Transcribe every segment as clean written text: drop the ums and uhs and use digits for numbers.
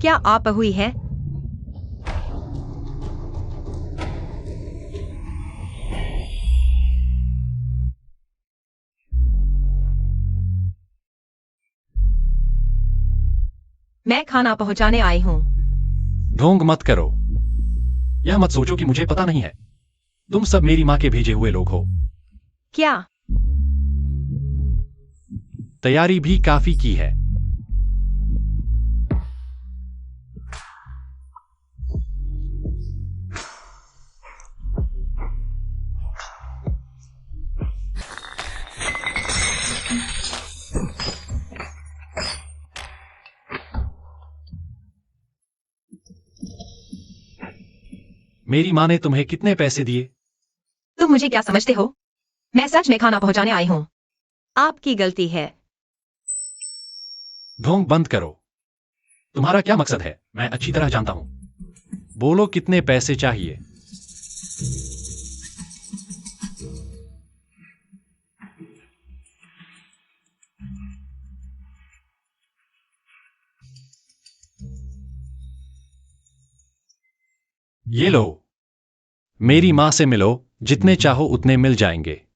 क्या आप हुई है? मैं खाना पहुंचाने आई हूँ। ढोंग मत करो। यह मत सोचो कि मुझे पता नहीं है। तुम सब मेरी माँ के भेजे हुए लोग हो। क्या? तैयारी भी काफी की है। मेरी माँ ने तुम्हें कितने पैसे दिए? तुम मुझे क्या समझते हो? मैं सच में खाना पहुंचाने आई हूँ। आपकी गलती है। ढोंग बंद करो। तुम्हारा क्या मकसद है मैं अच्छी तरह जानता हूँ। बोलो कितने पैसे चाहिए? ये लो। मेरी माँ से मिलो, जितने चाहो उतने मिल जाएंगे।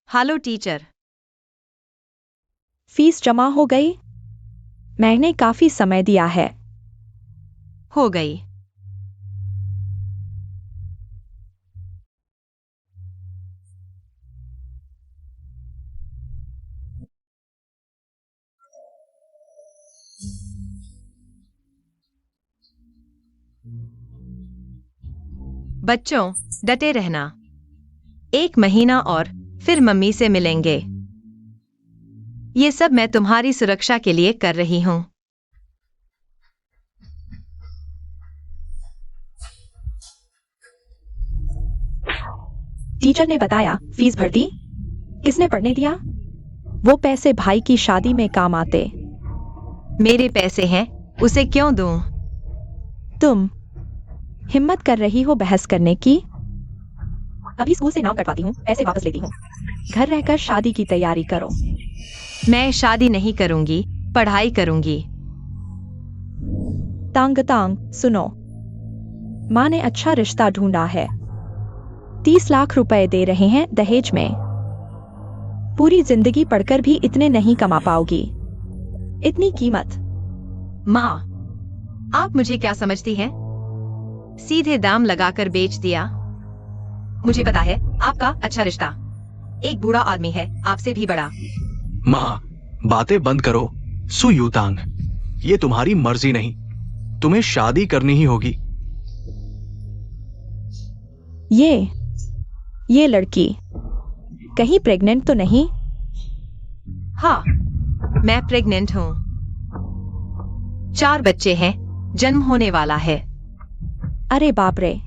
Hello teacher. फीस जमा हो गई? मैंने काफी समय दिया है। हो गई। बच्चों, डटे रहना। 1 महीना और फिर मम्मी से मिलेंगे। ये सब मैं तुम्हारी सुरक्षा के लिए कर रही हूँ। टीचर ने बताया फीस भर दी। किसने पढ़ने दिया? वो पैसे भाई की शादी में काम आते। मेरे पैसे हैं, उसे क्यों दूं? तुम हिम्मत कर रही हो बहस करने की? अभी स्कूल से नाम कटवाती हूँ, पैसे वापस लेती हूँ। घर रहकर शादी की तैयारी करो। मैं शादी नहीं करूंगी, पढ़ाई करूंगी। तांग तांग, सुनो। माँ ने अच्छा रिश्ता ढूंढा है। 30 लाख रुपए दे रहे हैं दहेज में। पूरी जिंदगी पढ़कर भी इतने नहीं कमा पाओगी। इतनी कीमत। माँ, आप मुझे क्या समझती हैं? सीधे दाम लगाकर बेच दिया। मुझे पता है आपका अच्छा रिश्ता। एक बूढ़ा आदमी है, आपसे भी बड़ा। माँ, बातें बंद करो। सु यूतांग, ये तुम्हारी मर्जी नहीं। तुम्हें शादी करनी ही होगी। ये लड़की कहीं प्रेग्नेंट तो नहीं? हाँ, मैं प्रेग्नेंट हूँ। 4 बच्चे हैं, जन्म होने वाला है। अरे बाप रे,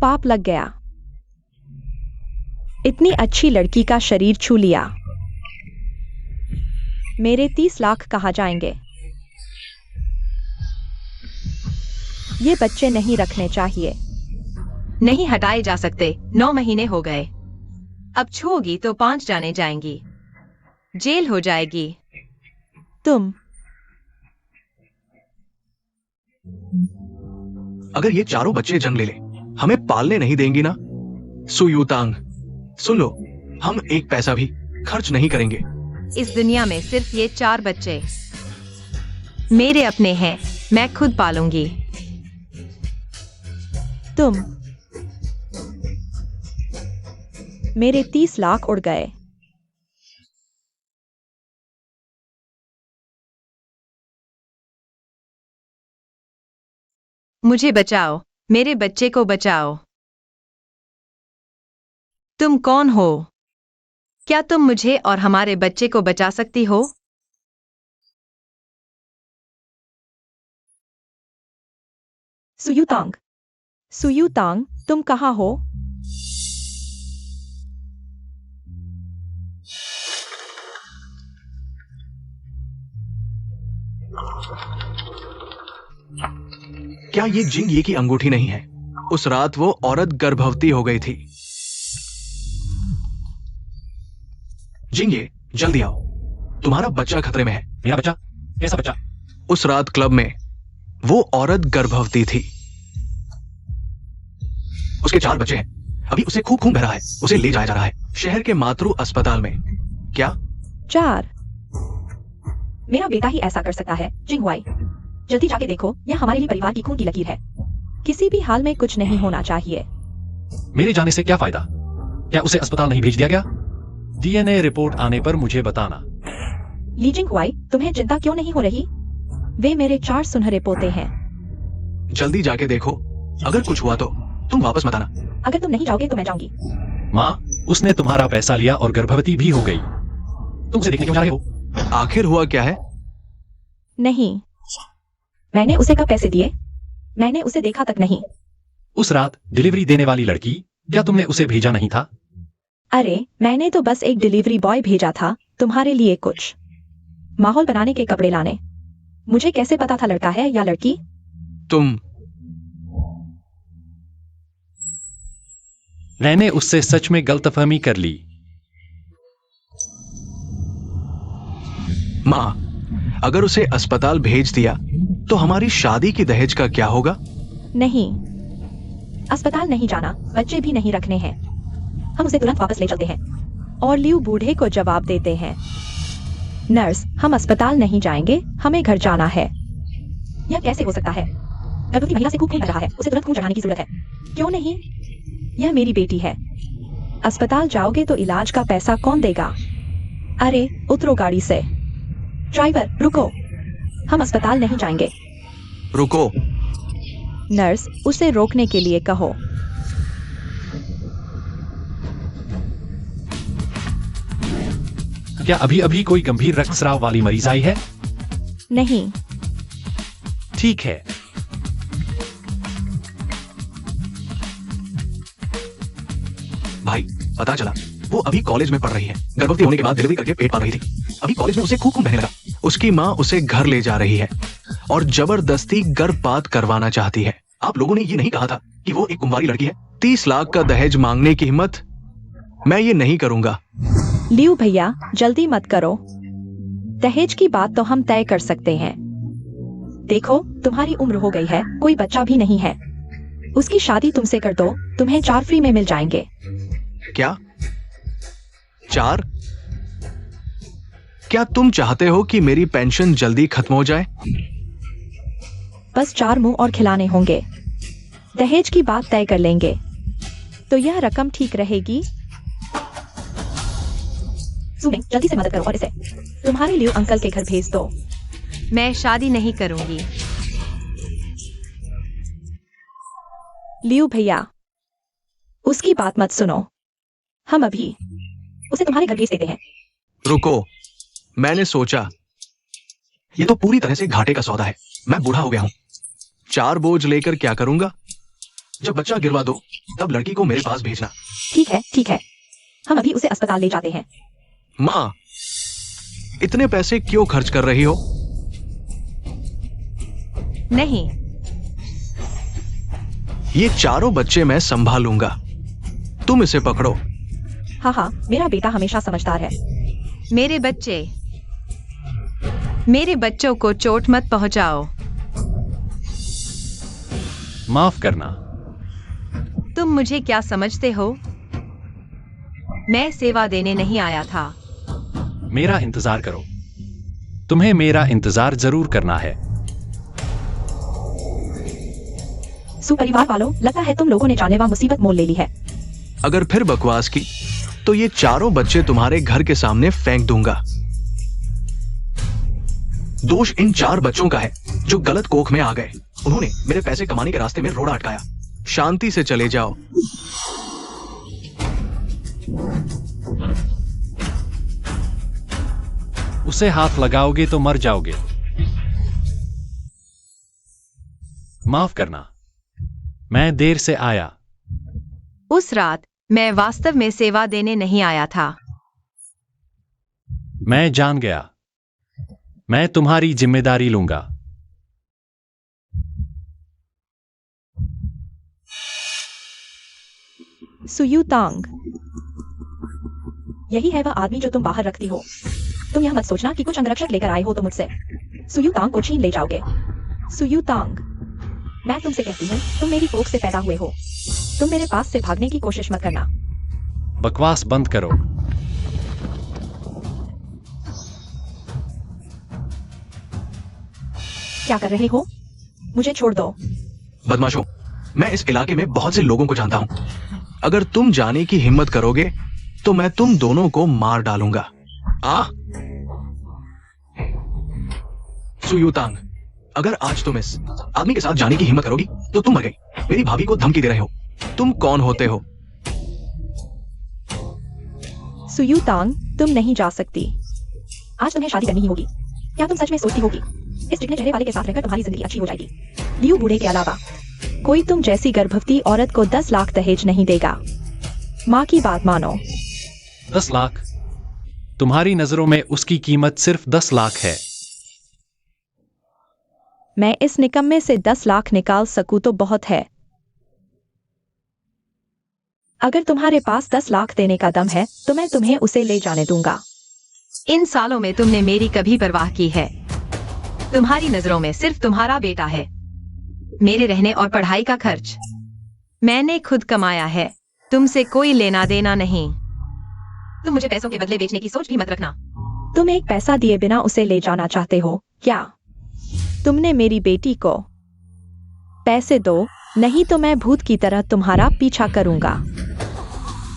पाप लग गया। इतनी अच्छी लड़की का शरीर छू लिया। मेरे 30 लाख कहाँ जाएंगे? ये बच्चे नहीं रखने चाहिए। नहीं हटाए जा सकते। 9 महीने हो गए। अब छूओगी तो 5 जाने जाएंगी। जेल हो जाएगी। तुम अगर ये चारों बच्चे जन्म ले ले, हमें पालने नहीं देंगी ना? सु यूतांग, सुन लो, हम एक पैसा भी खर्च नहीं करेंगे। इस दुनिया में सिर्फ ये 4 बच्चे मेरे अपने हैं, मैं खुद पालूंगी। तुम मेरे 30 लाख उड़ गए। मुझे बचाओ, मेरे बच्चे को बचाओ। तुम कौन हो? क्या तुम मुझे और हमारे बच्चे को बचा सकती हो? सुयुतांग, तुम कहाँ हो? क्या ये जिंग ये की अंगूठी नहीं है? उस रात वो औरत गर्भवती हो गई थी। जिंगे, जल्दी आओ, तुम्हारा बच्चा खतरे में है। मेरा बच्चा? कैसा बच्चा? उस रात क्लब में वो औरत गर्भवती थी। उसके 4 बच्चे हैं। अभी उसे खूब खून बह रहा है। उसे ले जाया जा रहा है शहर के मातृ अस्पताल में। क्या? 4। मेरा बेटा ही ऐसा कर सकता है, जिंगवाई। जल्दी जाके देखो, यह हमारे लिए परिवार की खून की लकीर है। किसी भी हाल में कुछ नहीं होना चाहिए। मेरे जाने से क्या फायदा? क्या उसे अस्पताल नहीं भेज दिया गया? डीएनए रिपोर्ट आने पर मुझे बताना। ली जिंगवाई, तुम्हें चिंता क्यों नहीं हो रही? वे मेरे 4 सुनहरे पोते हैं। जल्दी जाके देखो, अगर कुछ हुआ तो तुम वापस मत आना। अगर तुम नहीं जाओगे तो मैं जाऊंगी। माँ, उसने तुम्हारा पैसा लिया और गर्भवती भी हो गई। तुम उसे देखने क्यों जा रहे हो? आखिर हुआ क्या है? नहीं, मैंने उसे कब पैसे दिए? मैंने उसे देखा तक नहीं। उस रात डिलीवरी देने वाली लड़की, क्या तुमने उसे भेजा नहीं था? अरे, मैंने तो बस एक डिलीवरी बॉय भेजा था, तुम्हारे लिए कुछ माहौल बनाने के कपड़े लाने। मुझे कैसे पता था लड़का है या लड़की? तुम मैंने उससे सच में गलतफहमी कर ली। माँ, अगर उसे अस्पताल भेज दिया तो हमारी शादी की दहेज का क्या होगा? नहीं, अस्पताल नहीं जाना, बच्चे भी नहीं रखने हैं। हम उसे तुरंत वापस ले चलते हैं। और लियू बूढ़े को जवाब देते हैं, नर्स, हम अस्पताल नहीं जाएंगे, हमें घर जाना है। यह कैसे हो सकता है? गर्भवती महिला से खून बह रहा है, उसे तुरंत खून चढ़ाने की जरूरत है। क्यों नहीं? यह मेरी बेटी है। अस्पताल जाओगे तो इलाज का पैसा कौन देगा? अरे, उतरो गाड़ी से। ड्राइवर, रुको, हम अस्पताल नहीं जाएंगे। रुको। नर्स, उसे रोकने के लिए कहो। क्या अभी अभी कोई गंभीर रक्तस्राव वाली मरीज आई है? नहीं। ठीक है। भाई, पता चला वो अभी कॉलेज में पढ़ रही है। गर्भवती होने के बाद डिलीवरी करके पेट पाल रही थी। अभी कॉलेज में उसे खूब खून बहने लगा। उसकी माँ उसे घर ले जा रही है और जबरदस्ती गर्भपात करवाना चाहती है। आप लोगों ने ये नहीं कहा था कि वो एक कुंवारी लड़की है? 30 लाख का दहेज मांगने की हिम्मत? मैं ये नहीं करूंगा। लियू भैया, जल्दी मत करो। दहेज की बात तो हम तय कर सकते हैं। देखो, तुम्हारी उम्र हो गई है, कोई बच्चा भी नहीं है। उसकी शादी तुमसे कर दो, तुम्हें 4 फ्री में मिल जाएंगे। क्या? 4? क्या तुम चाहते हो कि मेरी पेंशन जल्दी खत्म हो जाए? बस 4 मुंह और खिलाने होंगे। दहेज की बात तय कर लेंगे तो यह रकम ठीक रहेगी। सुमिंग, जल्दी से मदद करो और इसे तुम्हारे लियू अंकल के घर भेज दो। मैं शादी नहीं करूंगी। लियू भैया, उसकी बात मत सुनो। हम अभी उसे तुम्हारे घर भेज देते हैं। रुको, मैंने सोचा ये तो पूरी तरह से घाटे का सौदा है। मैं बूढ़ा हो गया हूं। 4 बोझ लेकर क्या करूंगा? जब बच्चा गिरवा दो तब लड़की को मेरे पास भेजना। ठीक है, ठीक है, हम अभी उसे अस्पताल ले जाते हैं। माँ, इतने पैसे क्यों खर्च कर रही हो? नहीं, ये 4 बच्चे मैं संभालूंगा। तुम इसे पकड़ो। हाँ हाँ, मेरा बेटा हमेशा समझदार है। मेरे बच्चों को चोट मत पहुंचाओ। माफ करना। तुम मुझे क्या समझते हो? मैं सेवा देने नहीं आया था। मेरा इंतजार करो। तुम्हें मेरा इंतजार जरूर करना है। सुपरिवार वालों, लगता है तुम लोगों ने जानलेवा मुसीबत मोल ले ली है। अगर फिर बकवास की तो ये 4 बच्चे तुम्हारे घर के सामने फेंक दूंगा। दोष इन 4 बच्चों का है जो गलत कोख में आ गए। उन्होंने मेरे पैसे कमाने के रास्ते में रोड़ा अटकाया। शांति से चले जाओ। उसे हाथ लगाओगे तो मर जाओगे। माफ करना, मैं देर से आया। उस रात मैं वास्तव में सेवा देने नहीं आया था। मैं जान गया। मैं तुम्हारी जिम्मेदारी लूंगा। सुयुतांग, यही है वह आदमी जो तुम बाहर रखती हो। तुम यह मत सोचना कि कुछ अंगरक्षक लेकर आए हो तो मुझसे सुयुतांग को छीन ले जाओगे। सुयुतांग, मैं तुमसे कहती हूँ, तुम मेरी कोख से पैदा हुए हो। तुम मेरे पास से भागने की कोशिश मत करना। बकवास बंद करो। क्या कर रहे हो? मुझे छोड़ दो। बदमाशों, मैं इस इलाके में बहुत से लोगों को जानता हूं। अगर तुम जाने की हिम्मत करोगे तो मैं तुम दोनों को मार डालूंगा। सुयुतांग, अगर आज तुम इस आदमी के साथ जाने की हिम्मत करोगी तो तुम मर गई। मेरी भाभी को धमकी दे रहे हो। तुम कौन होते हो? सुयुतांग, तुम नहीं जा सकती। आज तुम्हें शादी करनी ही होगी। क्या तुम सच में सोचती होगी इस चिकने चेहरे वाले के साथ रहकर तुम्हारी जिंदगी अच्छी हो जाएगी? लियू बूढ़े के अलावा कोई तुम जैसी गर्भवती औरत को 10 लाख दहेज नहीं देगा। माँ की बात मानो। 10 लाख? तुम्हारी नजरों में उसकी कीमत सिर्फ 10 लाख है। मैं इस निकम्मे से 10 लाख निकाल सकूं तो बहुत है। अगर तुम्हारे पास 10 लाख देने का दम है तो मैं तुम्हें उसे ले जाने दूंगा। इन सालों में तुमने मेरी कभी परवाह की है? तुम्हारी नजरों में सिर्फ तुम्हारा बेटा है। मेरे रहने और पढ़ाई का खर्च मैंने खुद कमाया है। तुमसे कोई लेना देना नहीं। तुम मुझे पैसों के बदले बेचने की सोच भी मत रखना। तुम एक पैसा दिए बिना उसे ले जाना चाहते हो क्या? तुमने मेरी बेटी को पैसे दो, नहीं तो मैं भूत की तरह तुम्हारा पीछा करूंगा।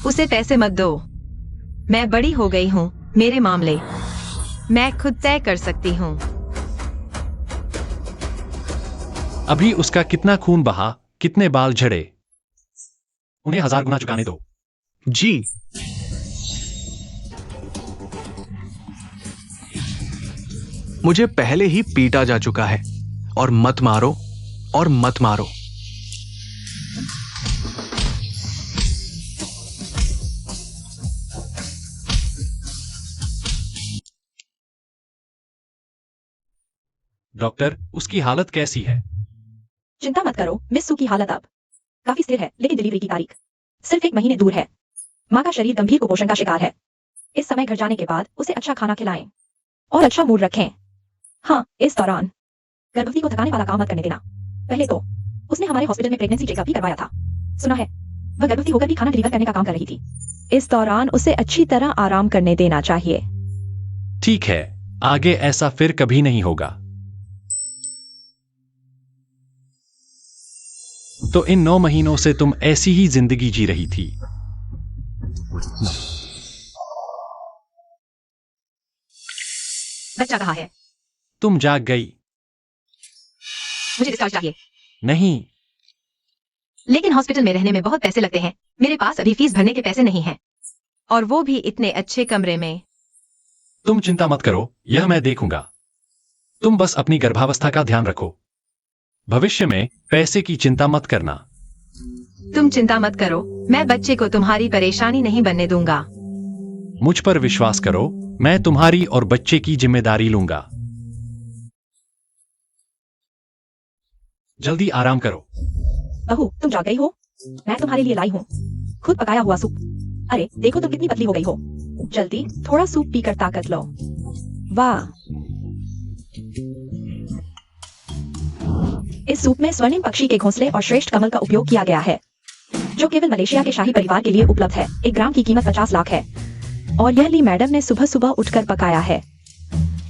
उसे पैसे मत दो। मैं बड़ी हो गई हूँ। मेरे मामले मैं खुद तय कर सकती हूँ। अभी उसका कितना खून बहा, कितने बाल झड़े, उन्हें 1000 गुना चुकाने दो। जी। मुझे पहले ही पीटा जा चुका है। और मत मारो, और मत मारो। डॉक्टर, उसकी हालत कैसी है? चिंता मत करो, मिस सू की हालत अब काफी स्थिर है, लेकिन डिलीवरी की तारीख सिर्फ 1 महीने दूर है। माँ का शरीर गंभीर कुपोषण का शिकार है। इस समय घर जाने के बाद उसे अच्छा खाना खिलाएं और अच्छा मूड रखें। हाँ, इस दौरान गर्भवती को थकाने वाला काम मत करने देना। पहले तो उसने हमारे हॉस्पिटल में प्रेगनेंसी चेकअप भी करवाया था। सुना है वह गर्भवती होकर भी खाना डिलीवर करने का काम कर रही थी। इस दौरान उसे अच्छी तरह आराम करने देना चाहिए। ठीक है, आगे ऐसा फिर कभी नहीं होगा। तो इन 9 महीनों से तुम ऐसी ही जिंदगी जी रही थी। बच्चा कहाँ है? तुम जाग गई। मुझे डिस्चार्ज चाहिए। नहीं। लेकिन हॉस्पिटल में रहने में बहुत पैसे लगते हैं। मेरे पास अभी फीस भरने के पैसे नहीं हैं, और वो भी इतने अच्छे कमरे में। तुम चिंता मत करो, यह मैं देखूंगा। तुम बस अपनी गर्भावस्था का ध्यान रखो। भविष्य में पैसे की चिंता मत करना। तुम चिंता मत करो, मैं बच्चे को तुम्हारी परेशानी नहीं बनने दूंगा। मुझ पर विश्वास करो, मैं तुम्हारी और बच्चे की जिम्मेदारी लूंगा। जल्दी आराम करो। बहू, तुम जाग गई हो? मैं तुम्हारे लिए लाई हूँ खुद पकाया हुआ सूप। अरे देखो तुम कितनी पतली हो गई हो। जल्दी थोड़ा सूप पीकर ताकत लो। वाह, इस सूप में स्वर्णिम पक्षी के घोंसले और श्रेष्ठ कमल का उपयोग किया गया है, जो केवल मलेशिया के शाही परिवार के लिए उपलब्ध है। 1 ग्राम की कीमत 50 लाख है, और यह ली मैडम ने सुबह सुबह उठकर पकाया है।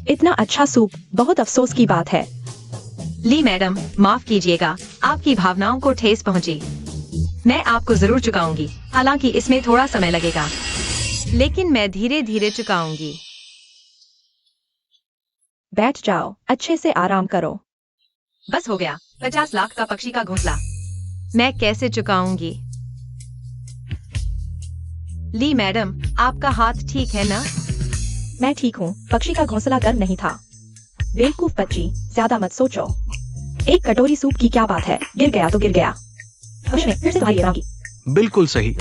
इतना अच्छा सूप, बहुत अफसोस की बात है। ली मैडम, माफ कीजिएगा, आपकी भावनाओं को ठेस पहुंची। मैं आपको जरूर चुकाऊंगी, हालांकि इसमें थोड़ा समय लगेगा, लेकिन मैं धीरे धीरे चुकाऊंगी। बैठ जाओ, अच्छे से आराम करो। बस हो गया। 50 लाख का पक्षी का घोंसला मैं कैसे चुकाऊंगी? ली मैडम, आपका हाथ ठीक है ना? मैं ठीक हूँ। पक्षी का घोंसला गर्म नहीं था। बेवकूफ बच्ची, ज्यादा मत सोचो। एक कटोरी सूप की क्या बात है, गिर गया तो गिर गया। भविष्य में फिर से तुम्हारी आएगी। बिल्कुल सही।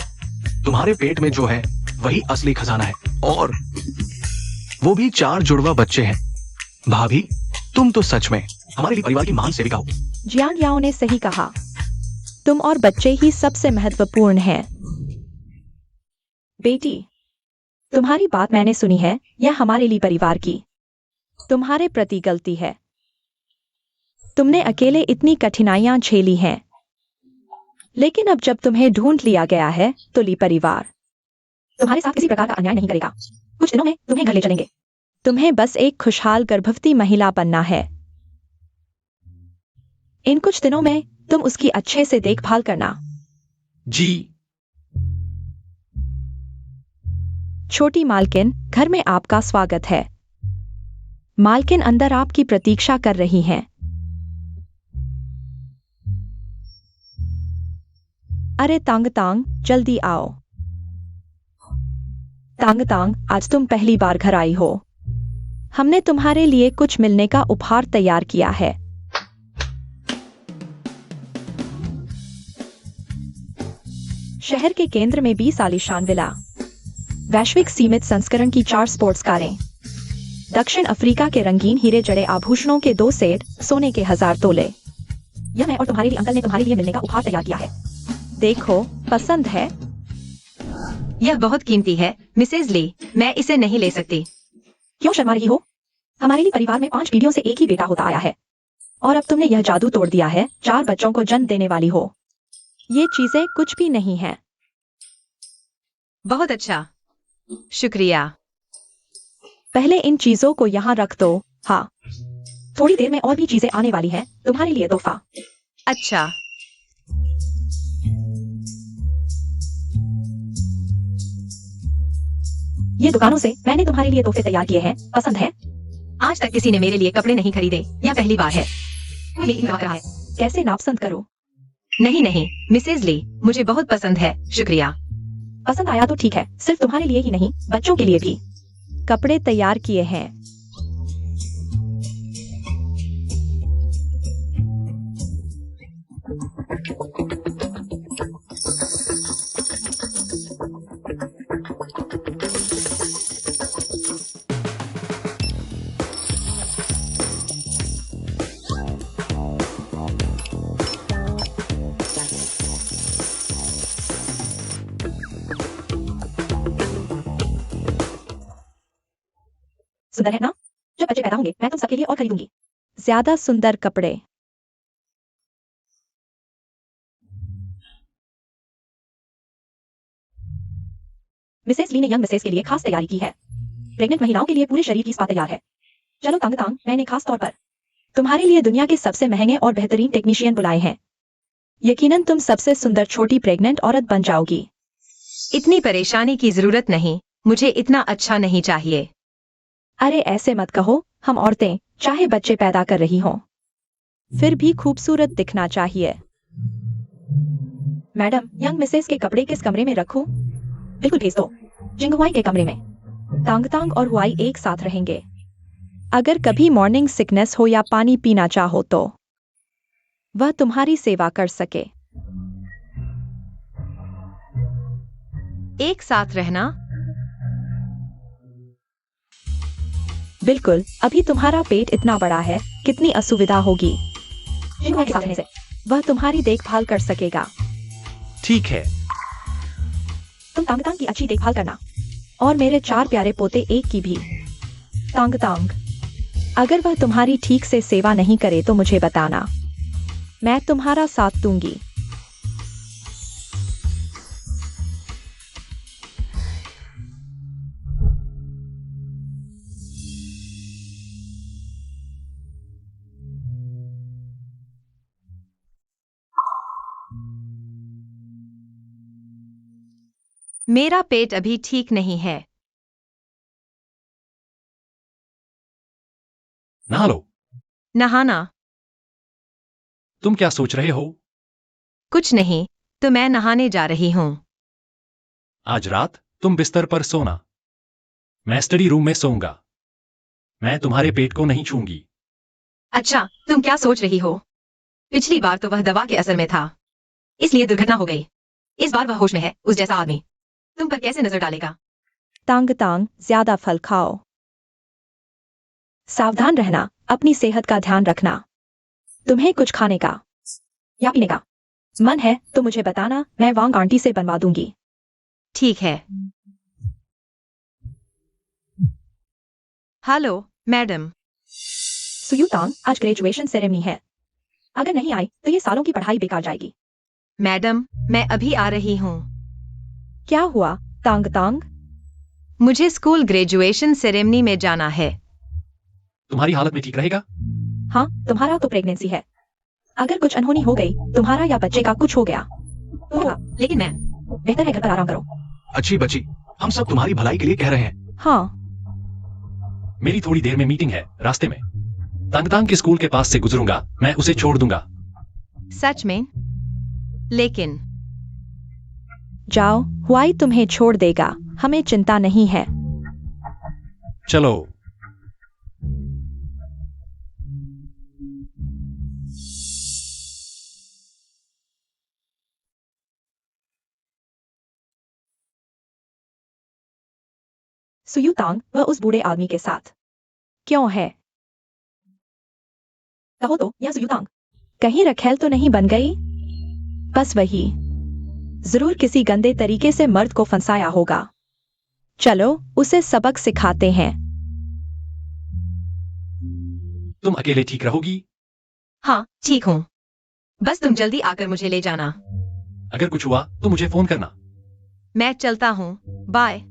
तुम्हारे पेट में जो है वही असली खजाना है, और वो भी 4 जुड़वा बच्चे हैं। भाभी, तुम तो सच में हमारे लिए परिवार की महान सेविका हो। जियांग याओ ने सही कहा, तुम और बच्चे ही सबसे महत्वपूर्ण हैं। बेटी, तुम्हारी बात मैंने सुनी है, यह हमारे लिए परिवार की तुम्हारे प्रति गलती है। तुमने अकेले इतनी कठिनाइयां झेली हैं, लेकिन अब जब तुम्हें ढूंढ लिया गया है तो ली परिवार तुम्हारे साथ किसी प्रकार का अन्याय नहीं करेगा। कुछ दिनों में तुम्हें घर ले चलेंगे। तुम्हें बस एक खुशहाल गर्भवती महिला बनना है। इन कुछ दिनों में तुम उसकी अच्छे से देखभाल करना। जी। छोटी मालकिन, घर में आपका स्वागत है। मालकिन अंदर आपकी प्रतीक्षा कर रही हैं। अरे तांग तांग, जल्दी आओ। तांग तांग, आज तुम पहली बार घर आई हो। हमने तुम्हारे लिए कुछ मिलने का उपहार तैयार किया है। शहर के केंद्र में 20 आलीशान विला, वैश्विक सीमित संस्करण की 4 स्पोर्ट्स कारें, दक्षिण अफ्रीका के रंगीन हीरे जड़े आभूषणों के 2 सेट, सोने के 1000 तोले। यह मैं और तुम्हारे लिए अंकल ने तुम्हारे लिए मिलने का उपहार तैयार किया है। देखो, पसंद है? यह बहुत कीमती है मिसेज ली, मैं इसे नहीं ले सकती। क्यों शर्मा रही हो? हमारे लिए परिवार में 5 पीढ़ियों से एक ही बेटा होता आया है, और अब तुमने यह जादू तोड़ दिया है। 4 बच्चों को जन्म देने वाली हो। ये चीजें कुछ भी नहीं है। बहुत अच्छा, शुक्रिया। पहले इन चीजों को यहाँ रख दो। हाँ, थोड़ी देर में और भी चीजें आने वाली हैं तुम्हारे लिए तोहफा। अच्छा, ये दुकानों से मैंने तुम्हारे लिए तोहफे तैयार किए हैं, पसंद है? आज तक किसी ने मेरे लिए कपड़े नहीं खरीदे, यह पहली बार है। लेकिन लग रहा है। कैसे नापसंद करो? नहीं नहीं मिसेज ली, मुझे बहुत पसंद है, शुक्रिया। पसंद आया तो ठीक है, सिर्फ तुम्हारे लिए ही नहीं, बच्चों के लिए भी कपड़े तैयार किए हैं। सुंदर है ना? जब बच्चे पैदा होंगे मैं तुम सबके लिए और खरीदूंगी। ज्यादा सुंदर कपड़े। मिसेस ली ने यंग मिसेस के लिए खास तैयारी की है। प्रेग्नेंट महिलाओं के लिए पूरे शरीर की स्पा तैयार है। चलो तांग तांग, मैंने खास तौर पर तुम्हारे लिए दुनिया के सबसे महंगे और बेहतरीन टेक्नीशियन बुलाए हैं। यकीनन तुम सबसे सुंदर छोटी प्रेग्नेंट औरत बन जाओगी। इतनी परेशानी की जरूरत नहीं, मुझे इतना अच्छा नहीं चाहिए। अरे ऐसे मत कहो, हम औरतें चाहे बच्चे पैदा कर रही हों, फिर भी खूबसूरत दिखना चाहिए। मैडम, यंग मिसेस के कपड़े किस कमरे में रखूं? बिल्कुल भेज दो, जिंगहुआई के कमरे में। तांग तांग और हुआई एक साथ रहेंगे। अगर कभी मॉर्निंग सिकनेस हो या पानी पीना चाहो तो वह तुम्हारी सेवा कर सके। एक साथ रहना? बिल्कुल, अभी तुम्हारा पेट इतना बड़ा है, कितनी असुविधा होगी। जिंगहुआई के साथ रहने से वह तुम्हारी देखभाल कर सकेगा। ठीक है। तुम तांग तांग की अच्छी देखभाल करना, और मेरे 4 प्यारे पोते एक की भी। तांग तांग, अगर वह तुम्हारी ठीक से सेवा नहीं करे तो मुझे बताना, मैं तुम्हारा साथ दूंगी। मेरा पेट अभी ठीक नहीं है। नहा लो। नहाना? तुम क्या सोच रहे हो? कुछ नहीं, तो मैं नहाने जा रही हूँ। आज रात तुम बिस्तर पर सोना, मैं स्टडी रूम में सोऊंगा। मैं तुम्हारे पेट को नहीं छूंगी। अच्छा, तुम क्या सोच रही हो? पिछली बार तो वह दवा के असर में था, इसलिए दुर्घटना हो गई। इस बार वह होश में है, उस जैसा आदमी तुम पर कैसे नजर डालेगा? तांग तांग, ज्यादा फल खाओ। सावधान रहना, अपनी सेहत का ध्यान रखना। तुम्हें कुछ खाने का या पीने का मन है तो मुझे बताना, मैं वांग आंटी से बनवा दूंगी। ठीक है। Hello madam. सुयुतांग, आज ग्रेजुएशन सेरेमनी है। अगर नहीं आई तो ये सालों की पढ़ाई बेकार जाएगी। मैडम, मैं अभी आ रही हूँ। क्या हुआ तांग तांग? मुझे स्कूल ग्रेजुएशन सेरेमनी में जाना है। तुम्हारी हालत में ठीक रहेगा? हाँ, तुम्हारा तो प्रेगनेंसी है। अगर कुछ अनहोनी हो गई, तुम्हारा या बच्चे का कुछ हो गया तो होगा, लेकिन मैं बेहतर है घर पर आराम करो। अच्छी बच्ची, हम सब तुम्हारी भलाई के लिए कह रहे हैं। हाँ, मेरी थोड़ी देर में मीटिंग है, रास्ते में तांग तांग के स्कूल के पास से गुजरूंगा, मैं उसे छोड़ दूंगा। सच में? लेकिन जाओ, हुआई तुम्हें छोड़ देगा, हमें चिंता नहीं है। चलो। सुयुतांग, वह उस बूढ़े आदमी के साथ क्यों है? कहो तो, या सुयुतांग कहीं रखेल तो नहीं बन गई? बस वही, जरूर किसी गंदे तरीके से मर्द को फंसाया होगा। चलो, उसे सबक सिखाते हैं। तुम अकेले ठीक रहोगी? हाँ, ठीक हूँ। बस तुम जल्दी आकर मुझे ले जाना। अगर कुछ हुआ तो मुझे फोन करना। मैं चलता हूँ, बाय।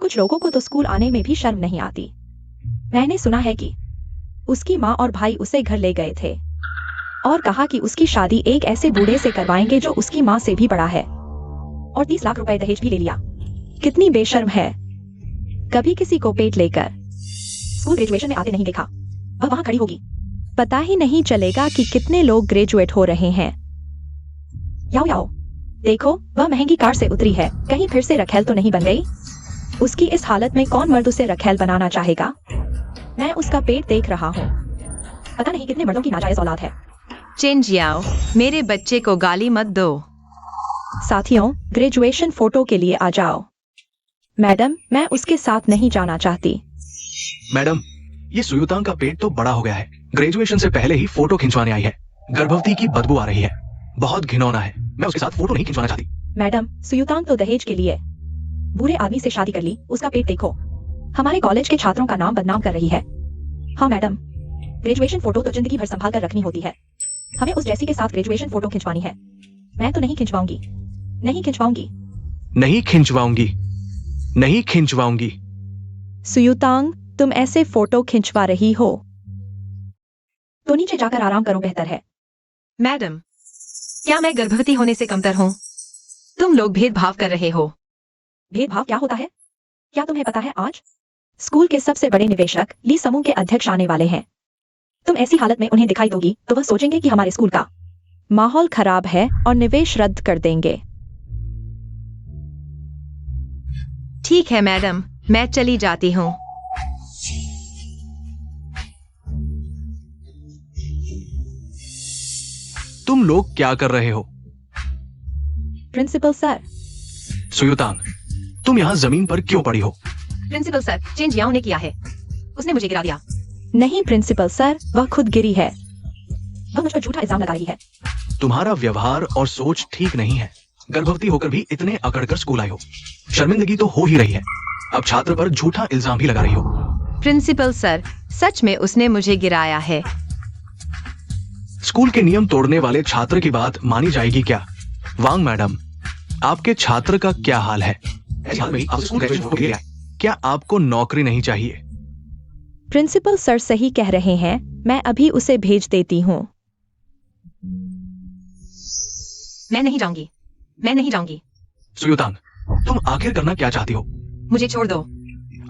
कुछ लोगों को तो स्कूल आने में भी शर्म नहीं आती। मैंने सुना है कि उसकी माँ और भाई उसे घर ले गए थे और कहा कि उसकी शादी एक ऐसे बूढ़े से करवाएंगे जो उसकी माँ से भी बड़ा है, और 30 लाख रुपए दहेज भी ले लिया। कितनी बेशर्म है। कभी किसी को पेट लेकर स्कूल ग्रेजुएशन में आते नहीं देखा। वह वहां खड़ी होगी, पता ही नहीं चलेगा कि कितने लोग ग्रेजुएट हो रहे हैं। याओ याओ, देखो, वह महंगी कार से उतरी है, कहीं फिर से रखेल तो नहीं बन गई? उसकी इस हालत में कौन मर्द उसे रखेल बनाना चाहेगा? मैं उसका पेट देख रहा हूँ, पता नहीं कितने मर्दों की नाजायज औलाद है। चेन जियाओ, मेरे बच्चे को गाली मत दो। साथियों, ग्रेजुएशन फोटो के लिए आ जाओ। मैडम, मैं उसके साथ नहीं जाना चाहती। मैडम, ये सुयुतांग का पेट तो बड़ा हो गया है। ग्रेजुएशन से पहले ही फोटो खिंचवाने आई है। गर्भवती की बदबू आ रही है, बहुत घिनौना है। मैं उसके साथ फोटो नहीं खिंचवाना चाहती। मैडम, सुयुतांग तो दहेज के लिए बुरे आदमी से शादी कर ली, उसका पेट देखो। हमारे कॉलेज के छात्रों का नाम बदनाम कर रही है। हाँ मैडम, ग्रेजुएशन फोटो तो जिंदगी भर संभाल कर रखनी होती है। हमें उस जैसी के साथ ग्रेजुएशन फोटो खिंचवानी है। मैं तो नहीं खिंचवाऊंगी, नहीं खिंचवाऊंगी। नहीं खिंचवाऊंगी, नहीं खिंचवाऊंगी। सुयुतांग, तुम ऐसे फोटो खिंचवा रही हो तो नीचे जाकर आराम करो, बेहतर है। मैडम, क्या मैं गर्भवती होने से कमतर हूँ? तुम लोग भेदभाव कर रहे हो। भेदभाव क्या होता है? क्या तुम्हें पता है, आज स्कूल के सबसे बड़े निवेशक ली समूह के अध्यक्ष आने वाले हैं। तुम ऐसी हालत में उन्हें दिखाई दोगी तो वह सोचेंगे कि हमारे स्कूल का माहौल खराब है और निवेश रद्द कर देंगे। ठीक है मैडम, मैं चली जाती हूँ। तुम लोग क्या कर रहे हो? Principal sir. सुयुतांग, तुम यहाँ जमीन पर क्यों पड़ी हो? प्रिंसिपल सर, चेन जियाओ ने किया है, उसने मुझे गिरा दिया। नहीं प्रिंसिपल सर, वह खुद गिरी है। वह मुझ पर झूठा इल्जाम लगा रही है। तुम्हारा व्यवहार और सोच ठीक नहीं है। गर्भवती होकर भी इतने अकड़कर स्कूल आई हो, शर्मिंदगी तो हो ही रही है। अब छात्र पर झूठा इल्जाम भी लगा रही हो। प्रिंसिपल सर, सच में उसने मुझे गिराया है। स्कूल के नियम तोड़ने वाले छात्र की बात मानी जाएगी क्या? वांग मैडम, आपके छात्र का क्या हाल है? ऐसे हाल में ही आप स्कूल ग्रेजुएशन के लिए आए। क्या आपको नौकरी नहीं चाहिए? प्रिंसिपल सर सही कह रहे हैं, मैं अभी उसे भेज देती हूँ। मैं नहीं जाऊंगी, मैं नहीं जाऊंगी। सुयुतांग, तुम आखिर करना क्या चाहती हो? मुझे छोड़ दो।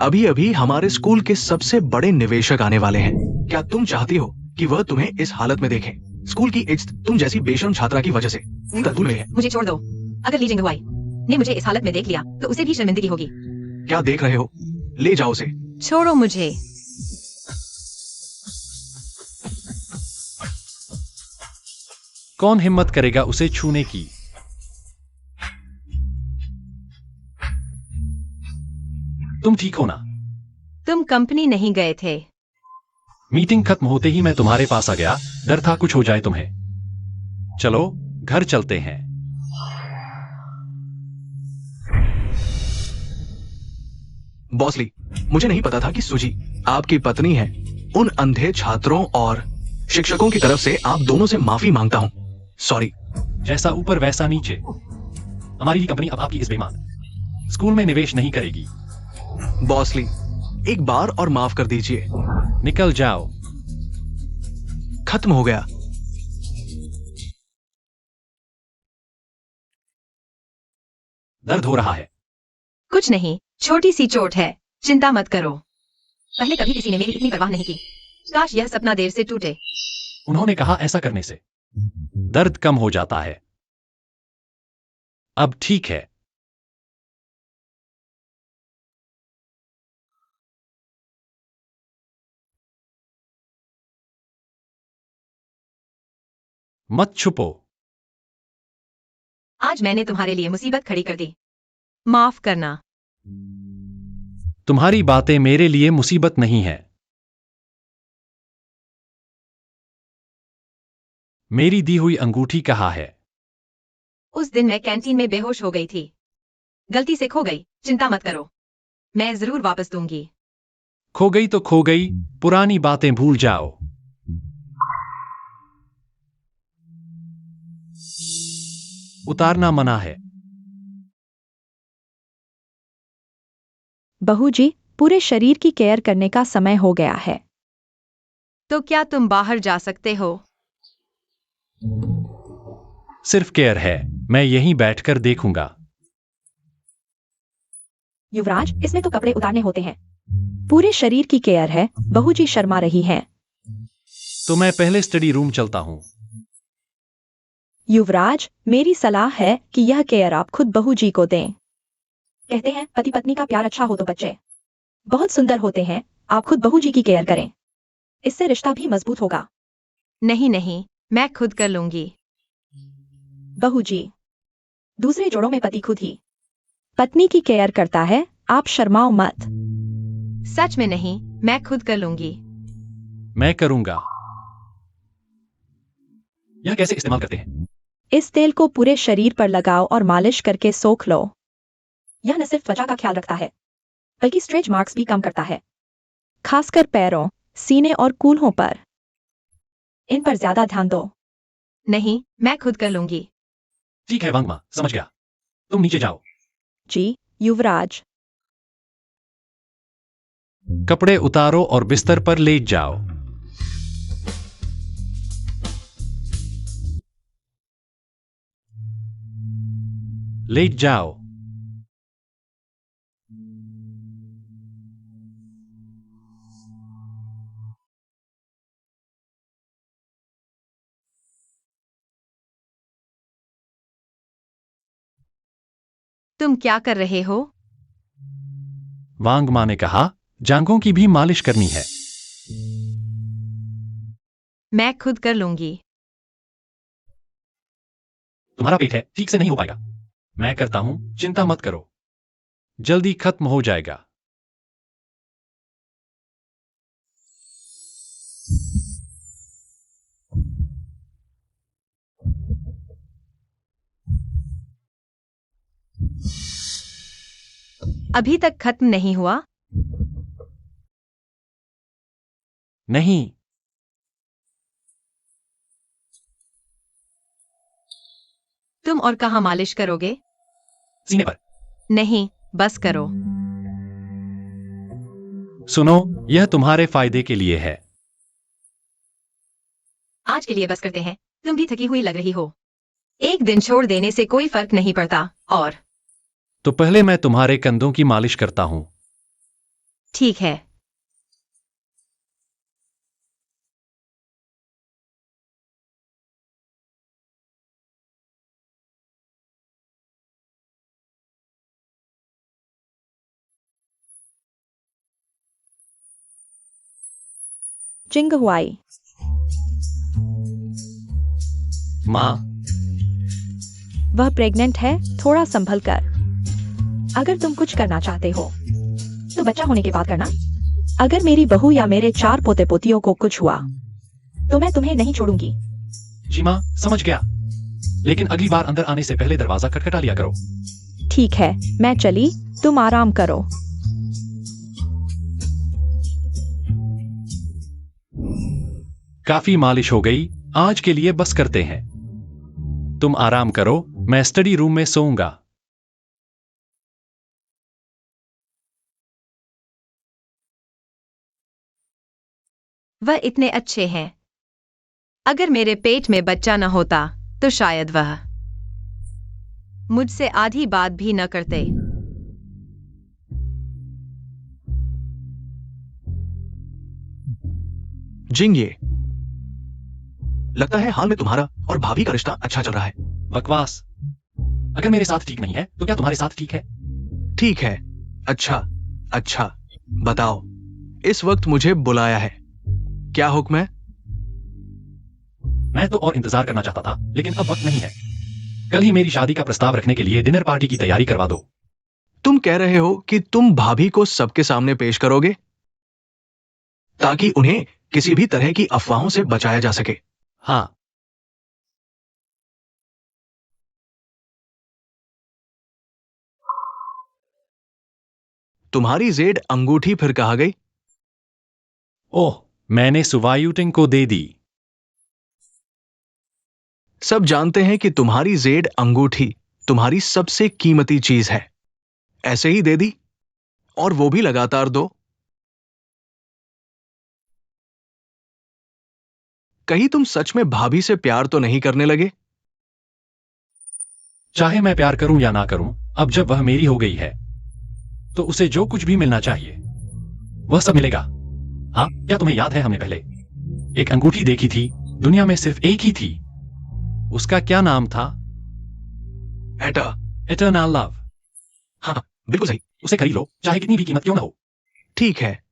अभी अभी हमारे स्कूल के सबसे बड़े निवेशक आने वाले हैं। क्या तुम चाहती हो कि वह तुम्हें इस हालत में देखें? स्कूल की इज्जत तुम जैसी बेशर्म छात्रा की वजह से तंतुल में है। मुझे छोड़ दो। अगर ली जिंगवाई ने मुझे इस हालत में देख लिया तो उसे भी शर्मिंदगी होगी। क्या देख रहे हो? ले जाओ उसे। छोड़ो मुझे। कौन हिम्मत करेगा उसे छूने की? तुम ठीक हो ना? तुम कंपनी नहीं गए थे? मीटिंग खत्म होते ही मैं तुम्हारे पास आ गया, डर था कुछ हो जाए तुम्हें। चलो घर चलते हैं। बॉसली, मुझे नहीं पता था कि सुजी आपकी पत्नी है। उन अंधे छात्रों और शिक्षकों की तरफ से आप दोनों से माफी मांगता हूँ। सॉरी। जैसा ऊपर वैसा नीचे। हमारी ही कंपनी अब आपकी इस बेईमान स्कूल में निवेश नहीं करेगी। बॉसली, एक बार और माफ कर दीजिए। निकल जाओ। खत्म हो गया। दर्द हो रहा है। कुछ नहीं, छोटी सी चोट है, चिंता मत करो। पहले कभी किसी ने मेरी इतनी परवाह नहीं की। काश यह सपना देर से टूटे। उन्होंने कहा ऐसा करने से दर्द कम हो जाता है। अब ठीक है। मत छुपो। आज मैंने तुम्हारे लिए मुसीबत खड़ी कर दी। माफ करना। तुम्हारी बातें मेरे लिए मुसीबत नहीं है। मेरी दी हुई अंगूठी कहाँ है? उस दिन मैं कैंटीन में बेहोश हो गई थी। गलती से खो गई, चिंता मत करो, मैं जरूर वापस दूंगी। खो गई तो खो गई, पुरानी बातें भूल जाओ। उतारना मना है। बहू जी, पूरे शरीर की केयर करने का समय हो गया है। तो क्या तुम बाहर जा सकते हो? सिर्फ केयर है, मैं यहीं बैठकर देखूंगा। युवराज, इसमें तो कपड़े उतारने होते हैं। पूरे शरीर की केयर है। बहू जी शर्मा रही हैं। तो मैं पहले स्टडी रूम चलता हूं। युवराज, मेरी सलाह है कि यह केयर आप खुद बहू जी को दें। कहते हैं पति पत्नी का प्यार अच्छा हो तो बच्चे बहुत सुंदर होते हैं। आप खुद बहू जी की केयर करें, इससे रिश्ता भी मजबूत होगा। नहीं नहीं, मैं खुद कर लूंगी। बहू जी, दूसरे जोड़ों में पति खुद ही पत्नी की केयर करता है। आप शर्माओ मत। सच में नहीं, मैं खुद कर लूंगी। मैं करूंगा। यह कैसे इस्तेमाल करते हैं? इस तेल को पूरे शरीर पर लगाओ और मालिश करके सोख लो। यह न सिर्फ त्वचा का ख्याल रखता है, बल्कि स्ट्रेच मार्क्स भी कम करता है, खासकर पैरों, सीने और कूल्हों पर। इन पर ज्यादा ध्यान दो। नहीं, मैं खुद कर लूंगी। ठीक है वांगमा, समझ गया। तुम नीचे जाओ। जी युवराज। कपड़े उतारो और बिस्तर पर लेट जाओ। लेट जाओ। तुम क्या कर रहे हो? वांगमा ने कहा जांघों की भी मालिश करनी है। मैं खुद कर लूंगी। तुम्हारा पेट है, ठीक से नहीं हो पाएगा। मैं करता हूं, चिंता मत करो। जल्दी खत्म हो जाएगा। अभी तक खत्म नहीं हुआ? नहीं। तुम और कहाँ मालिश करोगे? सीने पर। नहीं, बस करो। सुनो, यह तुम्हारे फायदे के लिए है। आज के लिए बस करते हैं, तुम भी थकी हुई लग रही हो। एक दिन छोड़ देने से कोई फर्क नहीं पड़ता। और तो पहले मैं तुम्हारे कंधों की मालिश करता हूं। ठीक है। जिंग हुआई। माँ, वह प्रेग्नेंट है, थोड़ा संभल कर। अगर तुम कुछ करना चाहते हो तो बच्चा होने के बाद करना। अगर मेरी बहू या मेरे 4 पोते पोतियों को कुछ हुआ तो मैं तुम्हें नहीं छोड़ूंगी। जी माँ, समझ गया। लेकिन अगली बार अंदर आने से पहले दरवाजा खटखटा लिया करो। ठीक है, मैं चली, तुम आराम करो। काफी मालिश हो गई, आज के लिए बस करते हैं। तुम आराम करो, मैं स्टडी रूम में सोऊंगा। वह इतने अच्छे हैं। अगर मेरे पेट में बच्चा न होता तो शायद वह मुझसे आधी बात भी न करते। जिंग, ये लगता है हाल में तुम्हारा और भाभी का रिश्ता अच्छा चल रहा है। बकवास। अगर मेरे साथ ठीक नहीं है तो क्या तुम्हारे साथ ठीक है? ठीक है। अच्छा अच्छा, बताओ, इस वक्त मुझे बुलाया है, क्या हुक्म है? मैं तो और इंतजार करना चाहता था, लेकिन अब वक्त नहीं है। कल ही मेरी शादी का प्रस्ताव रखने के लिए डिनर पार्टी की तैयारी करवा दो। तुम कह रहे हो कि तुम भाभी को सबके सामने पेश करोगे ताकि उन्हें किसी भी तरह की अफवाहों से बचाया जा सके? हाँ। तुम्हारी जेड अंगूठी फिर कहाँ गई? ओह, मैंने सुवायुटिंग को दे दी। सब जानते हैं कि तुम्हारी जेड अंगूठी तुम्हारी सबसे कीमती चीज है। ऐसे ही दे दी, और वो भी लगातार दो। कहीं तुम सच में भाभी से प्यार तो नहीं करने लगे? चाहे मैं प्यार करूं या ना करूं, अब जब वह मेरी हो गई है तो उसे जो कुछ भी मिलना चाहिए वह सब मिलेगा। हाँ, क्या तुम्हें याद है हमने पहले एक अंगूठी देखी थी? दुनिया में सिर्फ एक ही थी। उसका क्या नाम था? Eternal love. हाँ, बिल्कुल सही। उसे खरीद लो, चाहे कितनी भी कीमत क्यों ना हो। ठीक है।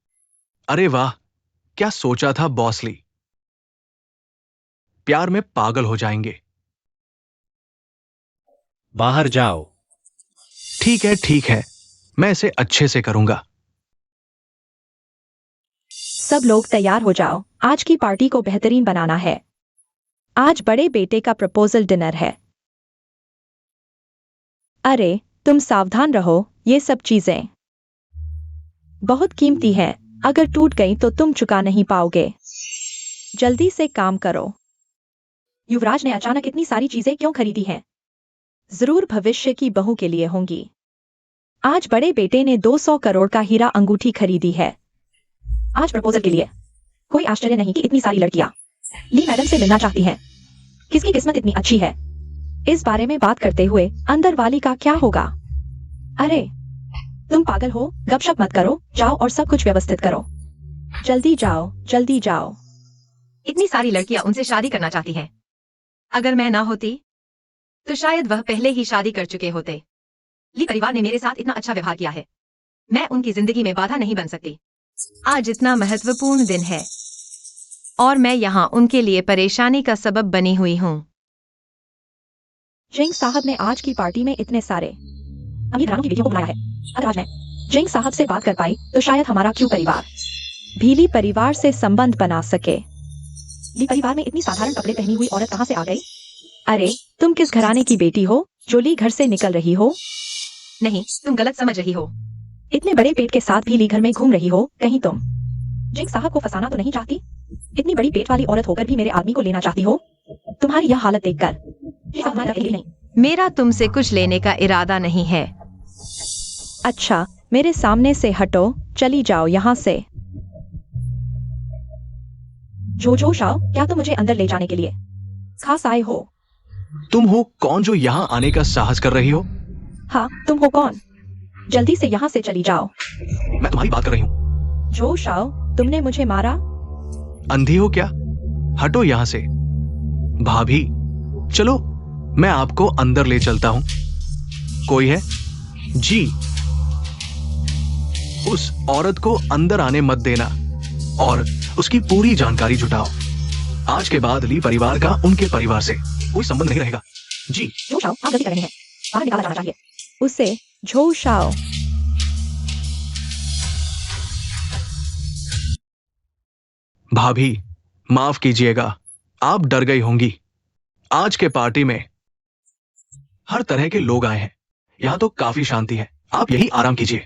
अरे वाह, क्या सोचा था बॉसली। प्यार में पागल हो जाएंगे। बाहर जाओ। ठीक है, मैं इसे अच्छे से करूंगा। सब लोग तैयार हो जाओ, आज की पार्टी को बेहतरीन बनाना है। आज बड़े बेटे का प्रपोजल डिनर है। अरे, तुम सावधान रहो, ये सब चीजें बहुत कीमती हैं। अगर टूट गई तो तुम चुका नहीं पाओगे। जल्दी से काम करो। युवराज ने अचानक इतनी सारी चीजें क्यों खरीदी हैं? जरूर भविष्य की बहू के लिए होंगी। आज बड़े बेटे ने 200 करोड़ का हीरा अंगूठी खरीदी है। आज प्रपोजल के लिए। कोई आश्चर्य नहीं कि इतनी सारी लड़कियां ली मैडम से मिलना चाहती हैं। किसकी किस्मत इतनी अच्छी है? इस बारे में बात करते हुए अंदर वाली का क्या होगा? अरे, तुम पागल हो, गपशप मत करो, जाओ और सब कुछ व्यवस्थित करो। जल्दी जाओ, जल्दी जाओ। इतनी सारी लड़कियां उनसे शादी करना चाहती हैं। अगर मैं ना होती तो शायद वह पहले ही शादी कर चुके होते। ली परिवार ने मेरे साथ इतना अच्छा व्यवहार किया है, मैं उनकी जिंदगी में बाधा नहीं बन सकती। आज इतना महत्वपूर्ण दिन है और मैं यहाँ उनके लिए परेशानी का सबब बनी हुई हूँ। जिंग साहब ने आज की पार्टी में इतने सारे अमीर घरानों की बेटियों को बुलाया है। अगर आज मैं जिंग साहब से बात कर पाई तो शायद हमारा क्यू परिवार भी ली परिवार से संबंध बना सके। ली परिवार में इतनी साधारण कपड़े पहनी हुई औरत कहाँ से आ गई? अरे, तुम किस घराने की बेटी हो जो ली घर से निकल रही हो? नहीं, तुम गलत समझ रही हो। इतने बड़े पेट के साथ भी ली घर में घूम रही हो, कहीं तुम जिंग साहब को फंसाना तो नहीं चाहती? इतनी बड़ी पेट वाली औरत होकर भी मेरे आदमी को लेना चाहती हो? तुम्हारी यह हालत देखकर नहीं। मेरा तुमसे कुछ लेने का इरादा नहीं है। अच्छा, मेरे सामने से हटो, चली जाओ यहाँ से। जो शाओ, क्या तुम मुझे अंदर ले जाने के लिए खास आए हो? तुम हो कौन जो यहाँ आने का साहस कर रही हो? हाँ, तुम हो कौन? जल्दी से यहाँ से चली जाओ। मैं तुम्हारी बात कर रही हूँ। जो शाओ, तुमने मुझे मारा? अंधी हो क्या? हटो यहाँ से। भाभी, चलो मैं आपको अंदर ले चलता हूं। कोई है? जी। उस औरत को अंदर आने मत देना और उसकी पूरी जानकारी जुटाओ। आज के बाद ली परिवार का उनके परिवार से कोई संबंध नहीं रहेगा। जी। जो शाओ, आप गलती कर रहे हैं, बाहर निकाला जाना चाहिए उसे। जो शाओ। भाभी, माफ कीजिएगा, आप डर गई होंगी। आज के पार्टी में हर तरह के लोग आए हैं। यहां तो काफी शांति है, आप यही आराम कीजिए।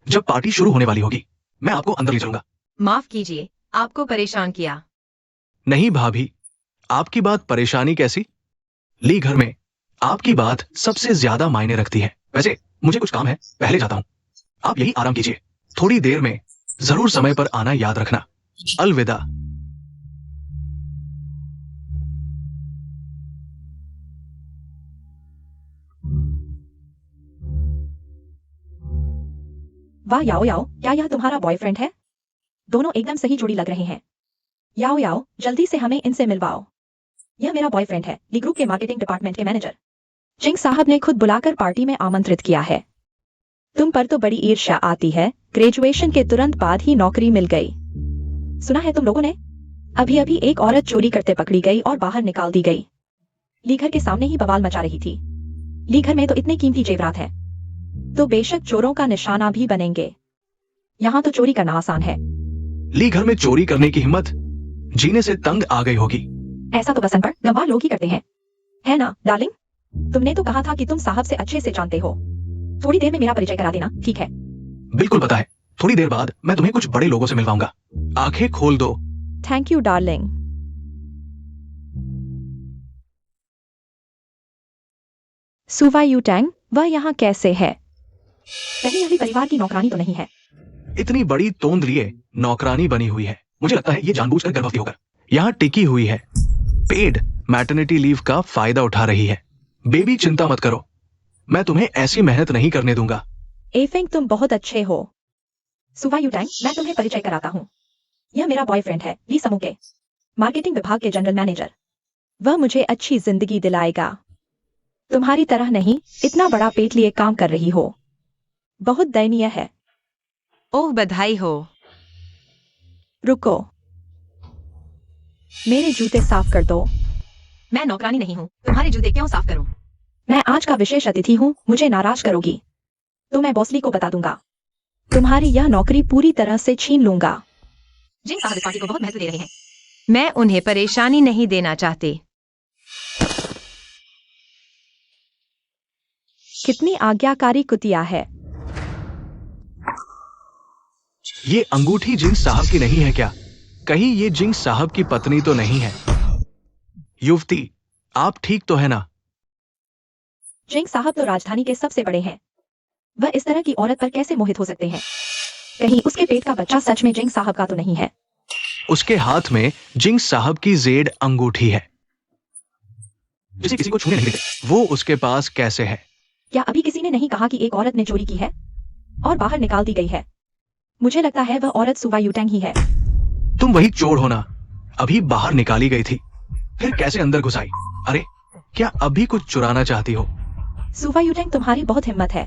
जब पार्टी शुरू होने वाली होगी मैं आपको अंदर ले जाऊंगा। माफ कीजिए, आपको परेशान किया। नहीं भाभी, आपकी बात परेशानी कैसी? ली घर में आपकी बात सबसे ज्यादा मायने रखती है। वैसे मुझे कुछ काम है, पहले जाता हूं। आप यही आराम कीजिए, थोड़ी देर में जरूर समय पर आना याद रखना। अलविदा। वाह याओ याओ, क्या यह तुम्हारा बॉयफ्रेंड है? दोनों एकदम सही जोड़ी लग रहे हैं। याओ याओ, जल्दी से हमें इनसे मिलवाओ। यह मेरा बॉयफ्रेंड है, ली ग्रुप के मार्केटिंग डिपार्टमेंट के मैनेजर। जिंग साहब ने खुद बुलाकर पार्टी में आमंत्रित किया है। तुम पर तो बड़ी ईर्ष्या आती है, ग्रेजुएशन के तुरंत बाद ही नौकरी मिल गई। सुना है तुम लोगों ने? अभी अभी एक औरत चोरी करते पकड़ी गई और बाहर निकाल दी गई। ली घर के सामने ही बवाल मचा रही थी। ली घर में तो इतने कीमती जेवरात हैं, तो बेशक चोरों का निशाना भी बनेंगे। यहाँ तो चोरी करना आसान है। ली घर में चोरी करने की हिम्मत जीने से तंग आ गई होगी। ऐसा तो बसंत पर गंवार लोग ही करते हैं, है ना डार्लिंग? तुमने तो कहा था कि तुम साहब से अच्छे से जानते हो। थोड़ी देर में मेरा परिचय करा देना, ठीक है? बिल्कुल पता है, थोड़ी देर बाद मैं तुम्हें कुछ बड़े लोगों से मिलवाऊंगा। आंखें खोल दो। Thank you darling. सुवा यूटैंग, वह यहाँ कैसे है? कहीं अभी परिवार की नौकरानी तो नहीं है? इतनी बड़ी तोंद लिए नौकरानी बनी हुई है। मुझे लगता है ये जानबूझकर गर्भवती होकर यहाँ टिकी हुई है। पेड मैटरनिटी लीव का फायदा उठा रही है। बेबी चिंता मत करो, मैं तुम्हें ऐसी मेहनत नहीं करने दूंगा। एफिंग, तुम बहुत अच्छे हो। सुवा यूटैंग, मैं तुम्हें परिचय कराता हूँ। यह मेरा बॉयफ्रेंड है, ली समूह के मार्केटिंग विभाग के जनरल मैनेजर। वह मुझे अच्छी जिंदगी दिलाएगा। तुम्हारी तरह नहीं, इतना बड़ा पेट लिए काम कर रही हो। बहुत दयनीय है। ओह, बधाई हो। रुको, मेरे जूते साफ कर दो। मैं नौकरानी नहीं हूँ, तुम्हारे जूते क्यों साफ करूँ? मैं आज का विशेष अतिथि हूँ, मुझे नाराज करोगी तो मैं बॉसली को बता दूंगा। तुम्हारी यह नौकरी पूरी तरह से छीन लूंगा। जिंग साहब इस पार्टी को बहुत महत्व दे रहे हैं। मैं उन्हें परेशानी नहीं देना चाहती। कितनी आज्ञाकारी कुतिया है। ये अंगूठी जिंग साहब की नहीं है क्या? कहीं ये जिंग साहब की पत्नी तो नहीं है? युवती, आप ठीक तो है ना? जिंग साहब तो राजधानी के सबसे बड़े हैं। वह इस तरह की औरत पर कैसे मोहित हो सकते हैं? कहीं उसके पेट का बच्चा सच में जिंग साहब का तो नहीं है? उसके हाथ में जिंग साहब की जेड अंगूठी है, जिसे किसी को छूने नहीं देते। वो उसके पास कैसे है? क्या अभी किसी ने नहीं कहा कि एक औरत ने चोरी की है और बाहर निकाल दी गई है? मुझे लगता है वह औरत सुवा यूटैंग ही है। तुम वही चोर हो ना? अभी बाहर निकाली गई थी, फिर कैसे अंदर घुस आई? अरे, क्या अभी कुछ चुराना चाहती हो? सुवा यूटैंग, तुम्हारी बहुत हिम्मत है।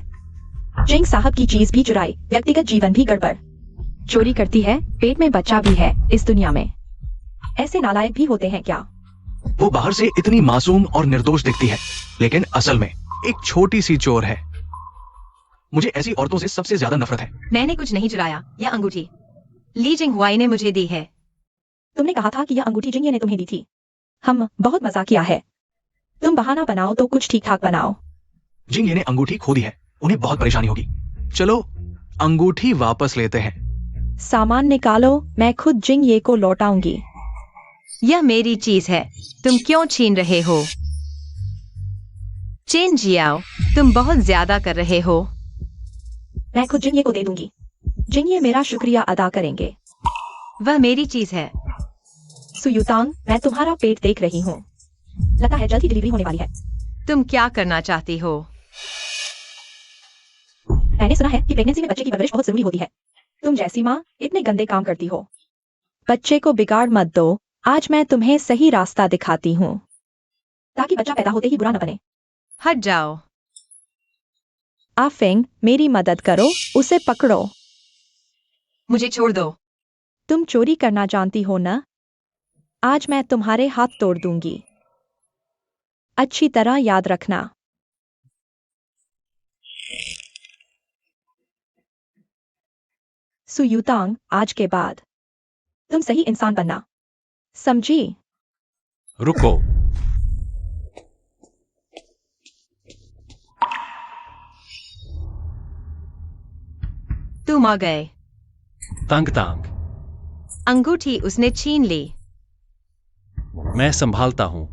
जिंग साहब की चीज भी चुराई, व्यक्तिगत जीवन भी गड़बड़। चोरी करती है, पेट में बच्चा भी है। इस दुनिया में ऐसे नालायक भी होते हैं क्या? वो बाहर से इतनी मासूम और निर्दोष दिखती है, लेकिन असल में एक छोटी सी चोर है। मुझे ऐसी औरतों से सबसे ज्यादा नफरत है। मैंने कुछ नहीं चुराया, यह अंगूठी ली जिंगहुआई ने मुझे दी है। तुमने कहा था कि यह अंगूठी जिंग ने तुम्हें दी थी। हम बहुत मजाक किया है। तुम बहाना बनाओ तो कुछ ठीक ठाक बनाओ। जिंग ने अंगूठी खो दी है, उन्हें बहुत परेशानी होगी। चलो अंगूठी वापस लेते हैं। सामान निकालो, मैं खुद जिंग ये को लौटाऊंगी। यह मेरी चीज है, तुम क्यों छीन रहे हो? चेन जियाओ, तुम बहुत ज्यादा कर रहे हो। मैं खुद जिंग ये को दे दूंगी। जिंग ये मेरा शुक्रिया अदा करेंगे। वह मेरी चीज है। सुयुतांग, मैं तुम्हारा पेट देख रही हूँ। लगता है जल्द ही डिलीवरी होने वाली है। तुम क्या करना चाहती हो? मैंने सुना है कि प्रेगनेंसी में बच्चे की परवरिश बहुत जरूरी होती है। तुम जैसी माँ इतने गंदे काम करती हो। बच्चे को बिगाड़ मत दो, आज मैं तुम्हें सही रास्ता दिखाती हूँ, ताकि बच्चा पैदा होते ही बुरा न बने। हट जाओ। आफिंग, मेरी मदद करो, उसे पकड़ो। मुझे छोड़ दो। तुम चोरी करना जानती हो ना? आज मैं तुम्हारे हाथ तोड़ दूंगी। अच्छी तरह याद रखना। सुयुतांग, आज के बाद तुम सही इंसान बनना, समझी? रुको, तुम आ गए। तांग तांग। अंगूठी उसने छीन ली। मैं संभालता हूं।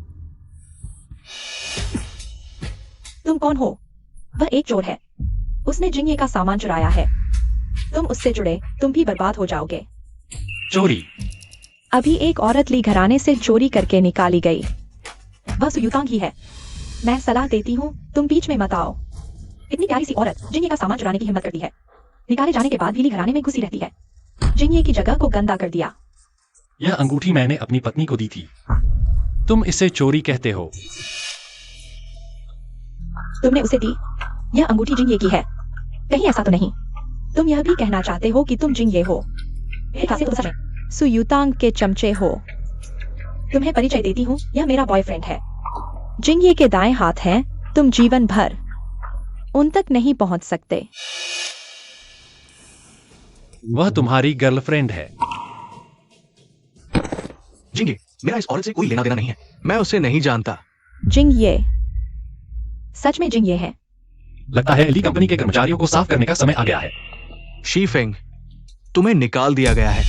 तुम कौन हो? वह एक चोर है। उसने जिंगे का सामान चुराया है। तुम उससे जुड़े, तुम भी बर्बाद हो जाओगे। चोरी? अभी एक औरत ली घराने से चोरी करके निकाली गई। वह सुयुतांग ही है। मैं सलाह देती हूँ, तुम बीच में मत आओ। इतनी प्यारी सी औरत जिंगे का सामान चुराने की हिम्मत करती है। निकाले जाने के बाद भी ली घराने में घुसी रहती है। जिंगे की जगह को गंदा कर दिया। यह अंगूठी मैंने अपनी पत्नी को दी थी। तुम इसे चोरी कहते हो? तुमने उसे दी? यह अंगूठी जिंगे की है। कहीं ऐसा तो नहीं तुम यह भी कहना चाहते हो कि तुम जिंगे हो? मेरे ख्याल से तुम सच में सुयुतांग के चमचे हो। तुम्हें परिचय देती हूँ, यह मेरा बॉयफ्रेंड है। जिंगे के दाएं हाथ हैं। तुम जीवन भर उन तक नहीं पहुंच सकते। वह तुम्हारी गर्लफ्रेंड है? जिंगे, मेरा इस औरत से कोई लेना देना नहीं है। मैं उसे नहीं जानता। जिंगे सच में जिंगे है। लगता है ली कंपनी के कर्मचारियों को साफ करने का समय आ गया है। शीफेंग, तुम्हें निकाल दिया गया है।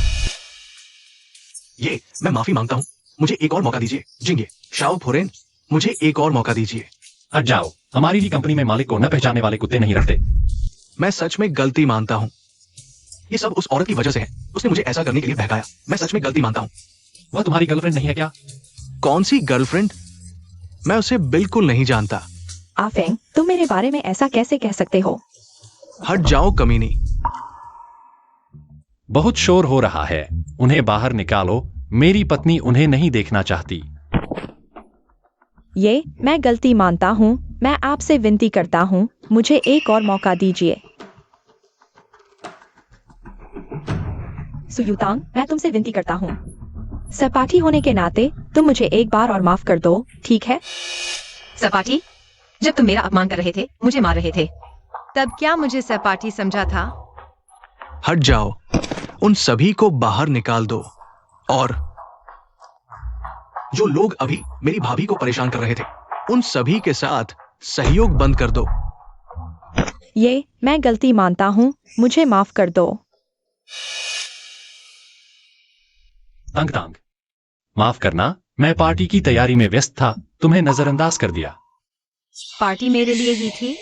मैं माफी मांगता हूँ। मुझे एक और मौका दीजिए। जिंगे, शाओ फुरेन, मुझे एक और मौका दीजिए। हट जाओ। हमारी ली कंपनी में मालिक को न पहचानने वाले कुत्ते नहीं रखते। मैं सच में गलती मानता हूँ। ये सब उस औरत की वजह से है। उसने मुझे ऐसा करने के लिए बहकाया। मैं सच में गलती मानता हूँ। वह तुम्हारी गर्लफ्रेंड नहीं है क्या? कौन सी गर्लफ्रेंड? मैं उसे बिल्कुल नहीं जानता। आफेंग, तुम मेरे बारे में ऐसा कैसे कह सकते हो? हट जाओ कमीनी। बहुत शोर हो रहा है। उन्हें बाहर निकालो। मेरी पत्नी उन्हें नहीं देखना चाहती। मैं गलती मानता हूँ। मैं आपसे विनती करता हूँ, मुझे एक और मौका दीजिए। सुयुतांग, मैं तुमसे विनती करता हूँ। सहपाठी होने के नाते तुम मुझे एक बार और माफ कर दो, ठीक है? सपाटी? जब तुम मेरा अपमान कर रहे थे, मुझे मार रहे थे, तब क्या मुझे सपाटी समझा था? हट जाओ। उन सभी को बाहर निकाल दो। और जो लोग अभी मेरी भाभी को परेशान कर रहे थे, उन सभी के साथ सहयोग बंद कर दो। मैं गलती मानता हूँ, मुझे माफ कर दो। तंग तांग, माफ करना, मैं पार्टी की तैयारी में व्यस्त था, तुम्हें नजरअंदाज कर दिया। पार्टी मेरे लिए ही थी?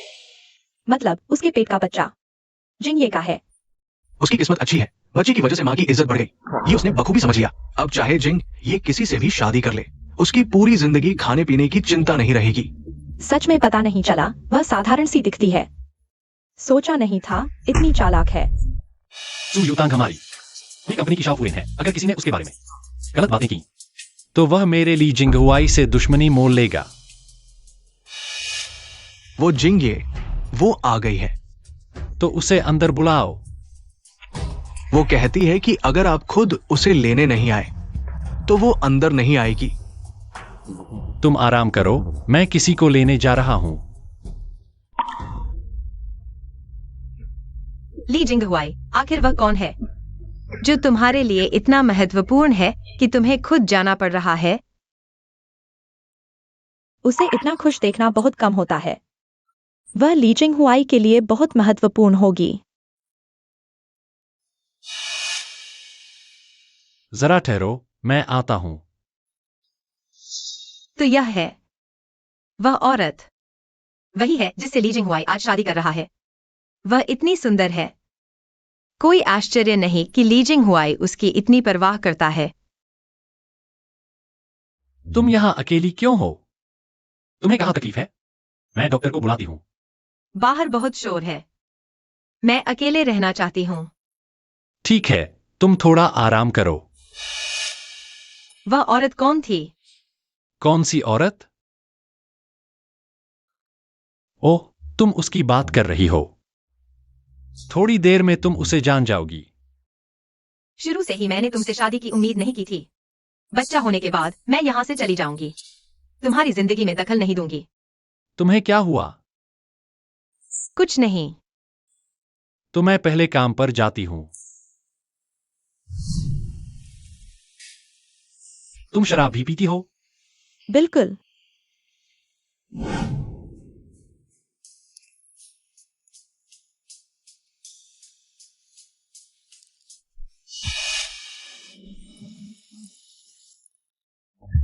मतलब उसके पेट का बच्चा जिंगे का है। उसकी किस्मत अच्छी है। बच्चे की वजह से माँ की इज्जत बढ़ गई। ये उसने बखूबी समझ लिया। अब चाहे जिंग ये किसी से भी शादी कर ले, उसकी पूरी जिंदगी खाने पीने की चिंता नहीं रहेगी। सच में पता नहीं चला, वह साधारण सी दिखती है। सोचा नहीं था इतनी चालाक है। सुयुतांग हमारी ली कंपनी की शाओ है। अगर किसी ने उसके बारे में गलत बातें की तो वह मेरे ली जिंगहुआई से दुश्मनी मोल लेगा। वो जिंगे, वो आ गई है। तो उसे अंदर बुलाओ। वो कहती है कि अगर आप खुद उसे लेने नहीं आए तो वो अंदर नहीं आएगी। तुम आराम करो, मैं किसी को लेने जा रहा हूं। ली जिंगहुआई, आखिर वह कौन है जो तुम्हारे लिए इतना महत्वपूर्ण है कि तुम्हें खुद जाना पड़ रहा है? उसे इतना खुश देखना बहुत कम होता है। वह ली जिंगहुआई के लिए बहुत महत्वपूर्ण होगी। जरा ठहरो, मैं आता हूं। तो यह है वह औरत, वही है जिससे ली जिंगहुआई आज शादी कर रहा है। वह इतनी सुंदर है, कोई आश्चर्य नहीं कि ली जिंगहुआई उसकी इतनी परवाह करता है। तुम यहां अकेली क्यों हो? तुम्हें कहां तकलीफ है? मैं डॉक्टर को बुलाती हूं। बाहर बहुत शोर है, मैं अकेले रहना चाहती हूँ। ठीक है, तुम थोड़ा आराम करो। वह औरत कौन थी? कौन सी औरत? ओह, तुम उसकी बात कर रही हो। थोड़ी देर में तुम उसे जान जाओगी। शुरू से ही मैंने तुमसे शादी की उम्मीद नहीं की थी। बच्चा होने के बाद मैं यहां से चली जाऊंगी। तुम्हारी जिंदगी में दखल नहीं दूंगी। तुम्हें क्या हुआ? कुछ नहीं। तो मैं पहले काम पर जाती हूं। तुम शराब भी पीती हो? बिल्कुल।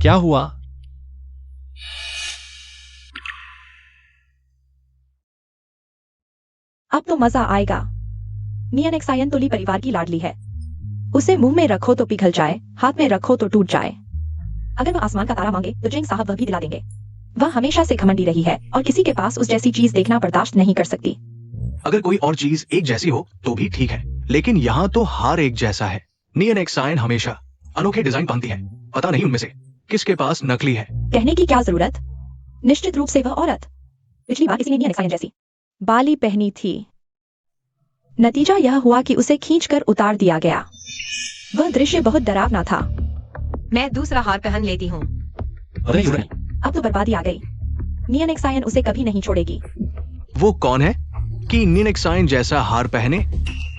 क्या हुआ? अब तो मजा आएगा। नियनक्सायन तुली परिवार की लाडली है। उसे मुंह में रखो तो पिघल जाए, हाथ में रखो तो टूट जाए। अगर वह आसमान का तारा मांगे तो जिंग साहब वह भी दिला देंगे। वह हमेशा से घमंडी रही है और किसी के पास उस जैसी चीज देखना बर्दाश्त नहीं कर सकती। अगर कोई और चीज एक जैसी हो तो भी ठीक है, लेकिन यहाँ तो हार एक जैसा है। नियनक्सायन हमेशा अनोखे डिजाइन पहनती है। पता नहीं उनमें से किसके पास नकली है। कहने की क्या जरूरत? निश्चित रूप से वह औरत। पिछली बार किसी ने नियनक्सायन जैसी बाली पहनी थी। नतीजा यह हुआ कि उसे खींचकर उतार दिया गया। वह दृश्य बहुत डरावना था। मैं दूसरा हार पहन लेती हूँ। अरे नहीं। अब तो बर्बादी आ गई। नियनक्सायन उसे कभी नहीं छोड़ेगी। वो कौन है कि नियनक्सायन जैसा हार पहने?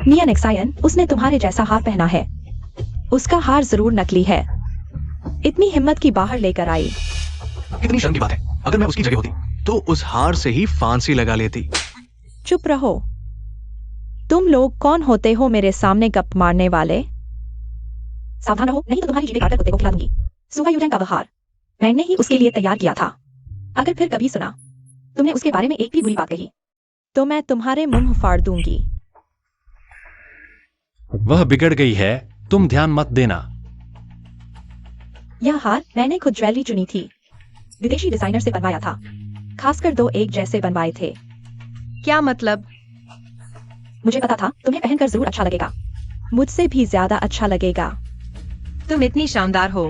नियनक्सायन, उसने तुम्हारे जैसा हार पहना है। उसका हार जरूर नकली है। इतनी हिम्मत की बाहर लेकर आई। कितनी शर्म की बात है। अगर मैं उसकी जगह होती तो उस हार से ही फांसी लगा लेती। चुप रहो। तुम लोग कौन होते हो मेरे सामने गप मारने वाले? सावधान रहो, नहीं तो तुम्हारी जीभें काटकर कुत्ते को खिला दूंगी। सुवा यूटेंग का वह हार मैंने ही उसके लिए तैयार किया था। अगर फिर कभी सुना तुमने उसके बारे में एक भी बुरी बात कही तो मैं तुम्हारे मुंह फाड़ दूंगी। वह बिगड़ गई है, तुम ध्यान मत देना। यह हार मैंने खुद ज्वेलरी चुनी थी। विदेशी डिजाइनर से बनवाया था। खासकर 2 एक जैसे बनवाए थे। क्या मतलब? मुझे पता था तुम्हें पहनकर जरूर अच्छा लगेगा। मुझसे भी ज्यादा अच्छा लगेगा। तुम इतनी शानदार हो।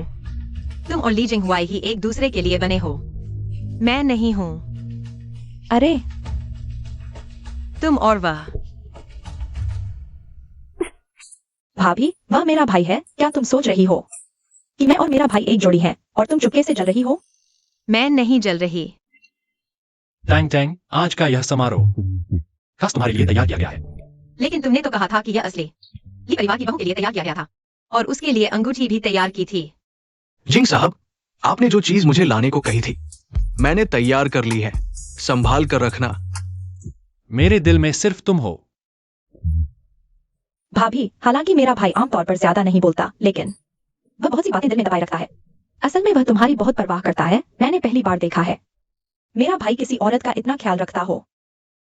तुम और ली जिंगहुआई ही एक दूसरे के लिए बने हो। मैं नहीं हूँ। अरे तुम और वह। भाभी, वह मेरा भाई है। क्या तुम सोच रही हो कि मैं और मेरा भाई एक जोड़ी हैं और तुम चुपके से जल रही हो? मैं नहीं जल रही। टैंग टैंग, आज का यह समारोह खास तुम्हारे लिए तैयार किया गया है। लेकिन तुमने तो कहा था कि यह असली ली परिवार की बहू के लिए तैयार किया गया था और उसके लिए अंगूठी भी तैयार की थी। जिंग साहब, आपने जो चीज मुझे लाने को कही थी मैंने तैयार कर ली है। संभाल कर रखना। मेरे दिल में सिर्फ तुम हो। भाभी, हालांकि मेरा भाई आमतौर पर ज्यादा नहीं बोलता, लेकिन वह बहुत सी बातें दिल में दबाए रखता है। असल में वह तुम्हारी बहुत परवाह करता है। मैंने पहली बार देखा है मेरा भाई किसी औरत का इतना ख्याल रखता हो।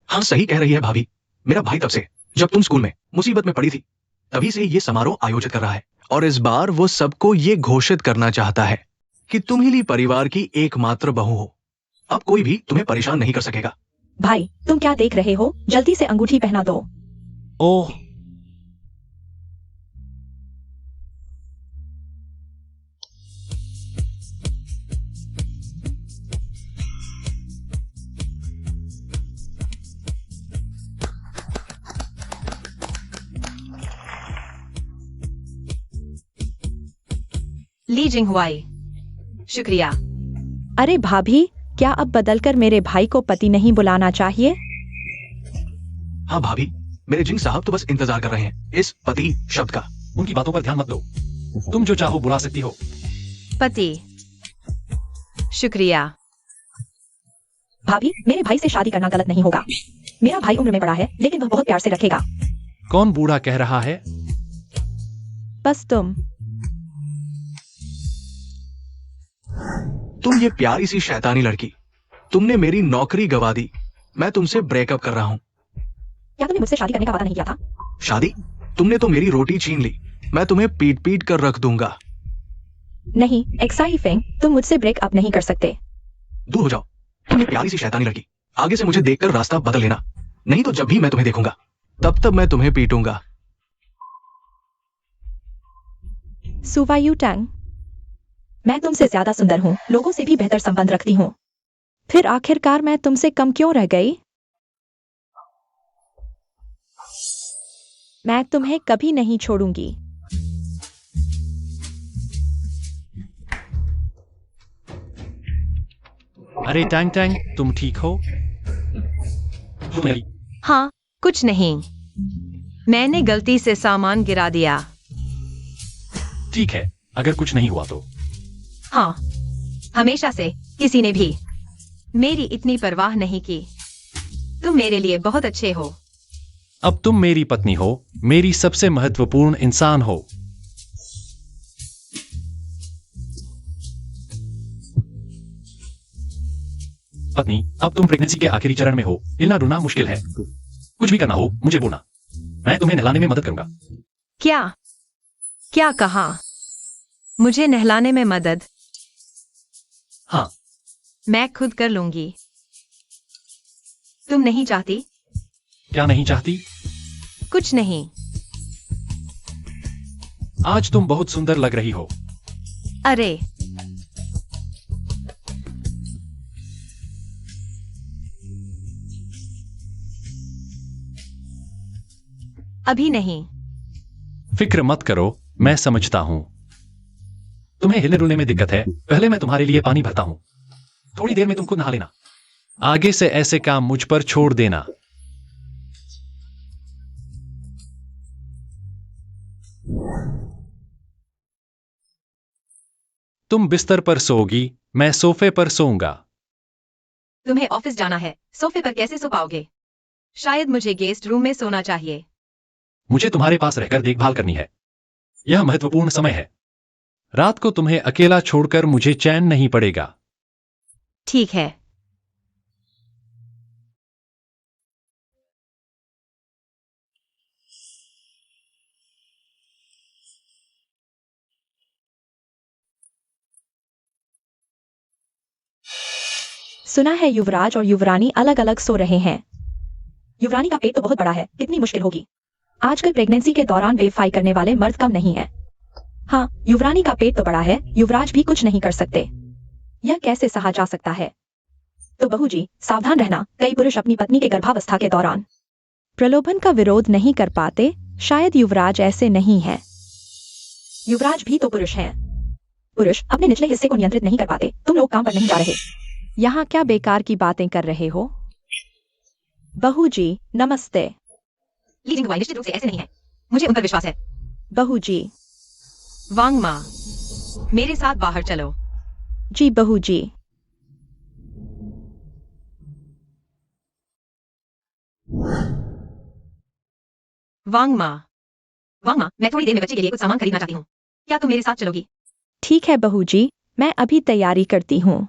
हाँ, सही कह रही है भाभी। मेरा भाई तब से जब तुम स्कूल में मुसीबत में पड़ी थी तभी से ये समारोह आयोजित कर रहा है और इस बार वो सबको ये घोषित करना चाहता है कि तुम ही ली परिवार की एकमात्र बहू हो। अब कोई भी तुम्हें परेशान नहीं कर सकेगा। भाई, तुम क्या देख रहे हो? जल्दी से अंगूठी पहना दो। ओह, ली जिंगहुआई, शुक्रिया। अरे भाभी, क्या अब बदलकर मेरे भाई को पति नहीं बुलाना चाहिए? हाँ भाभी, मेरे जिंग साहब तो बस इंतजार कर रहे हैं इस पति शब्द का। उनकी बातों पर ध्यान मत दो। तुम जो चाहो बुला सकती हो। पति, शुक्रिया। भाभी, मेरे भाई से शादी करना गलत नहीं होगा। मेरा भाई उम्र में बड़ा है लेकिन वह बहुत प्यार से रखेगा। कौन बूढ़ा कह रहा है? बस तुम ये प्यारी सी शैतानी लड़की, तुमने मेरी नौकरी गवा दी। मैं तुमसे ब्रेकअप कर रहा हूँ। क्या तुमने मुझसे शादी करने का वादा नहीं किया था? शादी? तुमने तो मेरी रोटी छीन ली। मैं तुम्हें पीट पीट कर रख दूंगा। नहीं, एक्साई फेंग, तुम मुझसे ब्रेकअप नहीं कर सकते। दूर हो जाओ, तुम ये प्यारी सी शैतानी लड़की। आगे से मुझे देखकर रास्ता बदल लेना, नहीं तो जब भी मैं तुम्हें देखूंगा तब तब मैं तुम्हें पीटूंगा। सुवा यूटेंग, मैं तुमसे ज्यादा सुंदर हूँ, लोगों से भी बेहतर संबंध रखती हूँ। फिर आखिरकार मैं तुमसे कम क्यों रह गई? मैं तुम्हें कभी नहीं छोड़ूंगी। अरे टैंग टैंग, तुम ठीक हो? हाँ, कुछ नहीं। मैंने गलती से सामान गिरा दिया। ठीक है, अगर कुछ नहीं हुआ तो। हाँ, हमेशा से किसी ने भी मेरी इतनी परवाह नहीं की। तुम मेरे लिए बहुत अच्छे हो। अब तुम मेरी पत्नी हो, मेरी सबसे महत्वपूर्ण इंसान हो। पत्नी, अब तुम प्रेगनेंसी के आखिरी चरण में हो। हिलना डुलना मुश्किल है। कुछ भी करना हो मुझे बोलना, मैं तुम्हें नहलाने में मदद करूंगा। क्या क्या कहा? मुझे नहलाने में मदद? हाँ। मैं खुद कर लूंगी। तुम नहीं चाहती? क्या नहीं चाहती? कुछ नहीं। आज तुम बहुत सुंदर लग रही हो। अरे अभी नहीं। फिक्र मत करो, मैं समझता हूं। तुम्हें हिलने डुलने में दिक्कत है। पहले मैं तुम्हारे लिए पानी भरता हूं। थोड़ी देर में तुम खुद नहा लेना। आगे से ऐसे काम मुझ पर छोड़ देना। तुम बिस्तर पर सोओगी, मैं सोफे पर सोऊंगा। तुम्हें ऑफिस जाना है, सोफे पर कैसे सो पाओगे? शायद मुझे गेस्ट रूम में सोना चाहिए। मुझे तुम्हारे पास रहकर देखभाल करनी है। यह महत्वपूर्ण समय है। रात को तुम्हें अकेला छोड़कर मुझे चैन नहीं पड़ेगा। ठीक है। सुना है युवराज और युवरानी अलग अलग सो रहे हैं। युवरानी का पेट तो बहुत बड़ा है, कितनी मुश्किल होगी। आजकल प्रेगनेंसी के दौरान वेफाई करने वाले मर्द कम नहीं है। हाँ, युवरानी का पेट तो बड़ा है, युवराज भी कुछ नहीं कर सकते। यह कैसे सहा जा सकता है? तो बहू जी, सावधान रहना। कई पुरुष अपनी पत्नी के गर्भावस्था के दौरान प्रलोभन का विरोध नहीं कर पाते। शायद युवराज ऐसे नहीं है। युवराज भी तो पुरुष हैं। पुरुष अपने निचले हिस्से को नियंत्रित नहीं कर पाते। तुम लोग काम पर नहीं जा रहे। यहाँ क्या बेकार की बातें कर रहे हो? बहू जी नमस्ते। लीजिंग दवाई निश्चित रूप से ऐसे नहीं है। मुझे उन पर विश्वास है। बहू जी। वांग माँ, मेरे साथ बाहर चलो। जी बहू जी। वांग माँ, मैं थोड़ी देर में बच्चे के लिए कुछ सामान खरीदना चाहती हूँ। क्या तुम मेरे साथ चलोगी? ठीक है बहू जी, मैं अभी तैयारी करती हूँ।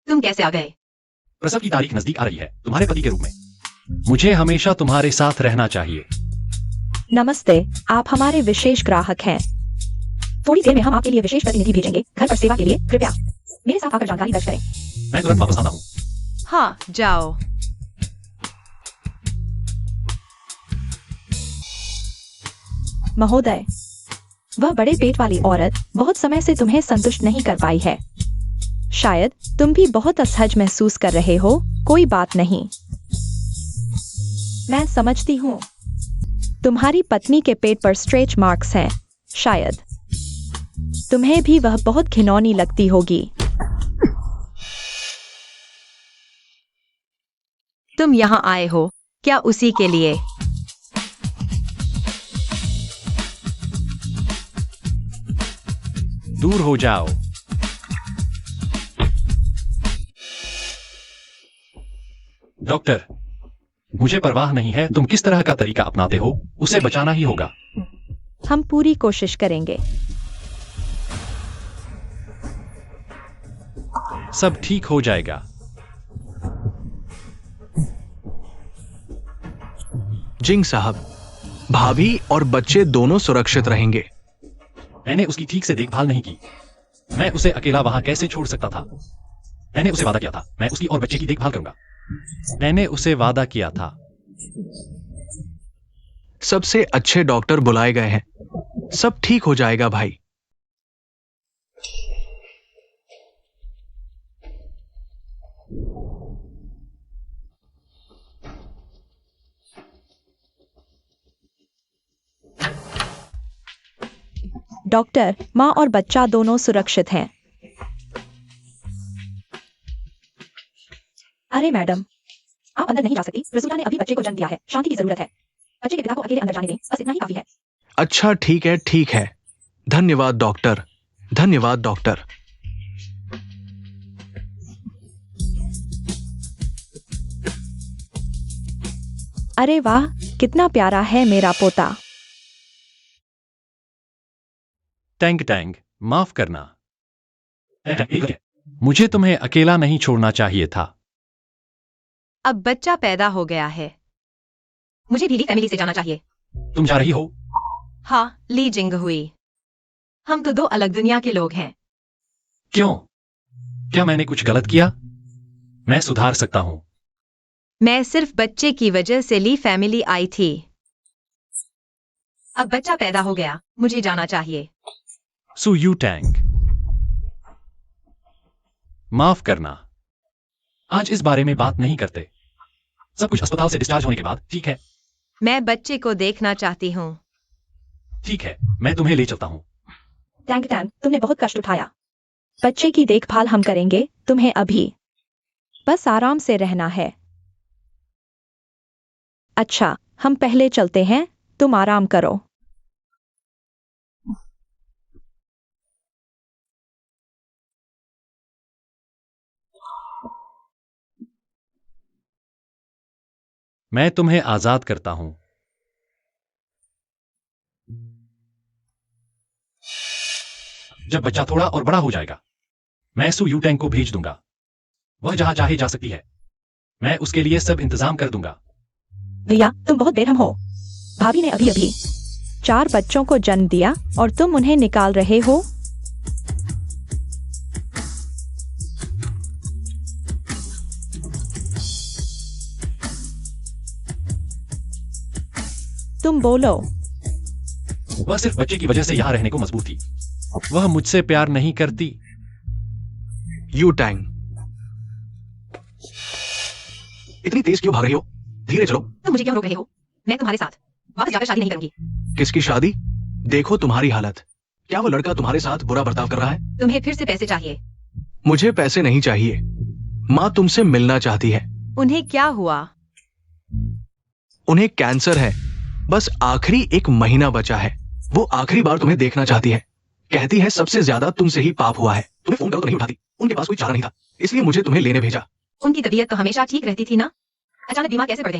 तुम कैसे आ गए? प्रसव की तारीख नजदीक आ रही है। तुम्हारे पति के रूप में मुझे हमेशा तुम्हारे साथ रहना चाहिए। नमस्ते, आप हमारे विशेष ग्राहक हैं। थोड़ी देर में हम आपके लिए विशेष प्रतिनिधि भेजेंगे। घर पर सेवा के लिए कृपया मेरे साथ आकर जानकारी दर्ज करें। मैं तुरंत वापस आता हूँ। हाँ, जाओ। महोदय, वह बड़े पेट वाली औरत बहुत समय से तुम्हें संतुष्ट नहीं कर पाई है। शायद तुम भी बहुत असहज महसूस कर रहे हो। कोई बात नहीं, मैं समझती हूँ। तुम्हारी पत्नी के पेट पर स्ट्रेच मार्क्स हैं। शायद तुम्हें भी वह बहुत घिनौनी लगती होगी। तुम यहाँ आए हो क्या उसी के लिए? दूर हो जाओ। डॉक्टर, मुझे परवाह नहीं है तुम किस तरह का तरीका अपनाते हो, उसे बचाना ही होगा। हम पूरी कोशिश करेंगे। सब ठीक हो जाएगा। जिंग साहब, भाभी और बच्चे दोनों सुरक्षित रहेंगे। मैंने उसकी ठीक से देखभाल नहीं की। मैं उसे अकेला वहां कैसे छोड़ सकता था? मैंने उसे वादा किया था, मैं उसकी और बच्चे की देखभाल करूंगा। मैंने उसे वादा किया था। सबसे अच्छे डॉक्टर बुलाए गए हैं। सब ठीक हो जाएगा भाई। डॉक्टर, माँ और बच्चा दोनों सुरक्षित हैं। अरे मैडम, आप अंदर नहीं जा सकती। रसूला ने अभी बच्चे को जन्म दिया है। शांति की जरूरत है। बच्चे के पिता को अकेले अंदर जाने दें। बस इतना ही काफी है। अच्छा ठीक है, ठीक है। धन्यवाद डॉक्टर, धन्यवाद डॉक्टर। अरे वाह, कितना प्यारा है मेरा पोता। टैंग टैंग, माफ करना। मुझे तुम्हें अकेला नहीं छोड़ना चाहिए था। अब बच्चा पैदा हो गया है, मुझे भी ली फैमिली से जाना चाहिए। तुम जा रही हो? हाँ, ली जिंग हुई। हम तो दो अलग दुनिया के लोग हैं। क्यों? क्या मैंने कुछ गलत किया? मैं सुधार सकता हूं। मैं सिर्फ बच्चे की वजह से ली फैमिली आई थी। अब बच्चा पैदा हो गया, मुझे जाना चाहिए। सु यू टैंग, माफ करना। आज इस बारे में बात नहीं करते। सब कुछ अस्पताल से डिस्चार्ज होने के बाद ठीक है। मैं बच्चे को देखना चाहती हूँ। ठीक है, मैं तुम्हें ले चलता हूं। टैंग टैंग, तुमने बहुत कष्ट उठाया। बच्चे की देखभाल हम करेंगे, तुम्हें अभी बस आराम से रहना है। अच्छा, हम पहले चलते हैं, तुम आराम करो। मैं तुम्हें आजाद करता हूं। जब बच्चा थोड़ा और बड़ा हो जाएगा, मैं सु यू टैंग को भेज दूंगा। वह जहां चाहे जा सकती है। मैं उसके लिए सब इंतजाम कर दूंगा। भैया, तुम बहुत बेरहम हो। भाभी ने अभी अभी 4 बच्चों को जन्म दिया और तुम उन्हें निकाल रहे हो। तुम बोलो। वह सिर्फ बच्चे की वजह से यहां रहने को मजबूर थी। वह मुझसे प्यार नहीं करती। यू टैंग, इतनी तेज क्यों भाग रही हो? धीरे चलो। तुम मुझे क्यों रोक रहे हो? मैं तुम्हारे साथ वापस जाकर शादी नहीं करूंगी। किसकी शादी? देखो तुम्हारी हालत। क्या वो लड़का तुम्हारे साथ बुरा बर्ताव कर रहा है? तुम्हें फिर से पैसे चाहिए। मुझे पैसे नहीं चाहिए। माँ तुमसे मिलना चाहती है। उन्हें क्या हुआ? उन्हें कैंसर है। बस आखिरी 1 महीना बचा है। वो आखिरी बार तुम्हें देखना चाहती है। कहती है सबसे ज्यादा तुमसे ही पाप हुआ है। तुम्हें फोन करो तो नहीं उठाती। उनके पास कोई चारा नहीं था, इसलिए मुझे तुम्हें लेने भेजा। उनकी तबीयत तो हमेशा ठीक रहती थी ना, अचानक बीमार कैसे पड़ गई?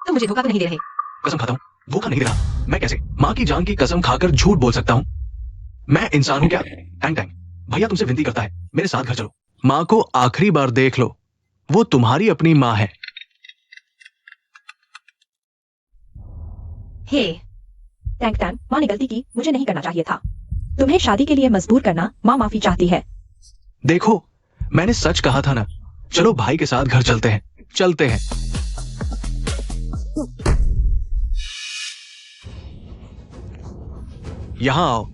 तुम मुझे धोखा तो नहीं दे रहे? कसम खाता हूँ, धोखा नहीं दे रहा। मैं कैसे माँ की जान की कसम खाकर झूठ बोल सकता हूँ? मैं इंसान हूँ क्या? टैंग टैंग, भैया तुमसे विनती करता है, मेरे साथ घर चलो। माँ को आखिरी बार देख लो। वो तुम्हारी अपनी माँ है। हे टैंग टैंग, माँ ने गलती की, मुझे नहीं करना चाहिए था। तुम्हें शादी के लिए मजबूर करना, माँ माफी चाहती है। देखो, मैंने सच कहा था ना। चलो भाई के साथ घर चलते हैं। चलते हैं। यहां आओ।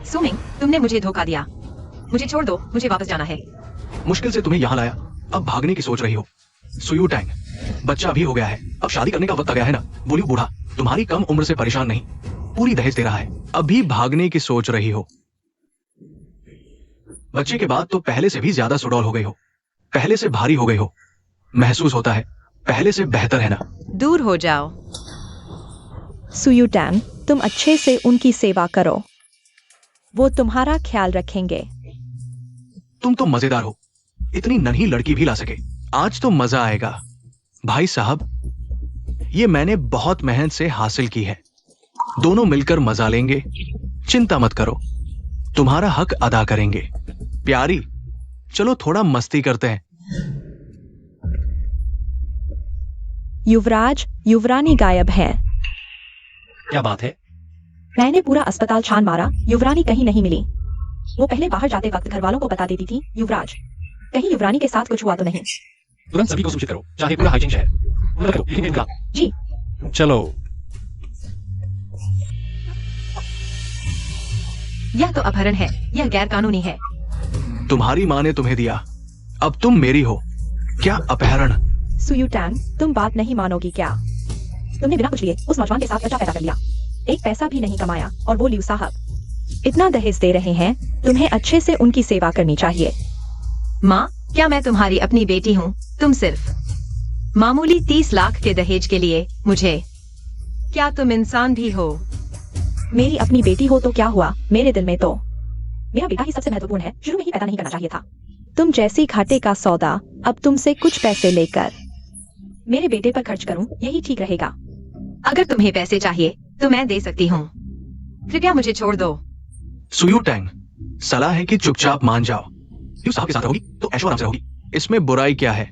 सुमिंग, तुमने मुझे धोखा दिया। मुझे छोड़ दो, मुझे वापस जाना है। मुश्किल से तुम्हें यहां लाया, अब भागने की सोच रही हो। सुयू टैंग, बच्चा भी हो गया है, अब शादी करने का वक्त आ गया है ना। बोलियो बूढ़ा तुम्हारी कम उम्र से परेशान नहीं, पूरी दहेज दे रहा है, अभी भागने की सोच रही हो। बच्चे के बाद तो पहले से भी ज्यादा सुडौल हो गई हो, पहले से भारी हो गई हो। महसूस होता है पहले से बेहतर है ना। दूर हो जाओ। सुयू टैंग, तुम अच्छे से उनकी सेवा करो, वो तुम्हारा ख्याल रखेंगे। तुम तो मजेदार हो, इतनी नन्ही लड़की भी ला सके। आज तो मजा आएगा। भाई साहब, ये मैंने बहुत मेहनत से हासिल की है। दोनों मिलकर मजा लेंगे, चिंता मत करो, तुम्हारा हक अदा करेंगे। प्यारी, चलो थोड़ा मस्ती करते हैं। युवराज, युवरानी गायब है। क्या बात है? मैंने पूरा अस्पताल छान मारा, युवरानी कहीं नहीं मिली। वो पहले बाहर जाते वक्त घर वालों को बता देती थी, युवराज, कहीं युवरानी के साथ कुछ हुआ तो नहीं। तुरंत सभी को सूचित करो, चाहे पूरा हाइजीन शहर। पूरा करो, लेकिन इनका। जी। चलो। यह तो अपहरण है, यह गैर कानूनी है। तुम्हारी माँ ने तुम्हें दिया, अब तुम मेरी हो। क्या अपहरण? सुयू टैंग, तुम बात नहीं मानोगी क्या? तुमने बिना कुछ लिए उस नौजवान के साथ बच्चा पैदा कर लिया, एक पैसा भी नहीं कमाया, और वो लियू साहब इतना दहेज दे रहे हैं, तुम्हें अच्छे से उनकी सेवा करनी चाहिए। माँ, क्या मैं तुम्हारी अपनी बेटी हूँ? तुम सिर्फ मामूली 30 लाख के दहेज के लिए मुझे, क्या तुम इंसान भी हो? मेरी अपनी बेटी हो तो क्या हुआ, मेरे दिल में तो मेरा बेटा ही सबसे महत्वपूर्ण है। शुरू में ही पैदा नहीं करना चाहिए था। तुम जैसी घाटे का सौदा, अब तुमसे कुछ पैसे लेकर मेरे बेटे पर खर्च करूं, यही ठीक रहेगा। अगर तुम्हें पैसे चाहिए तो मैं दे सकती हूँ। कृपया मुझे छोड़ दो। सुयू टैंग, सलाह है कि चुपचाप मान जाओ। क्यों साहब के साथ रहोगी तो ऐशो आराम से रहोगी, इसमें बुराई क्या है?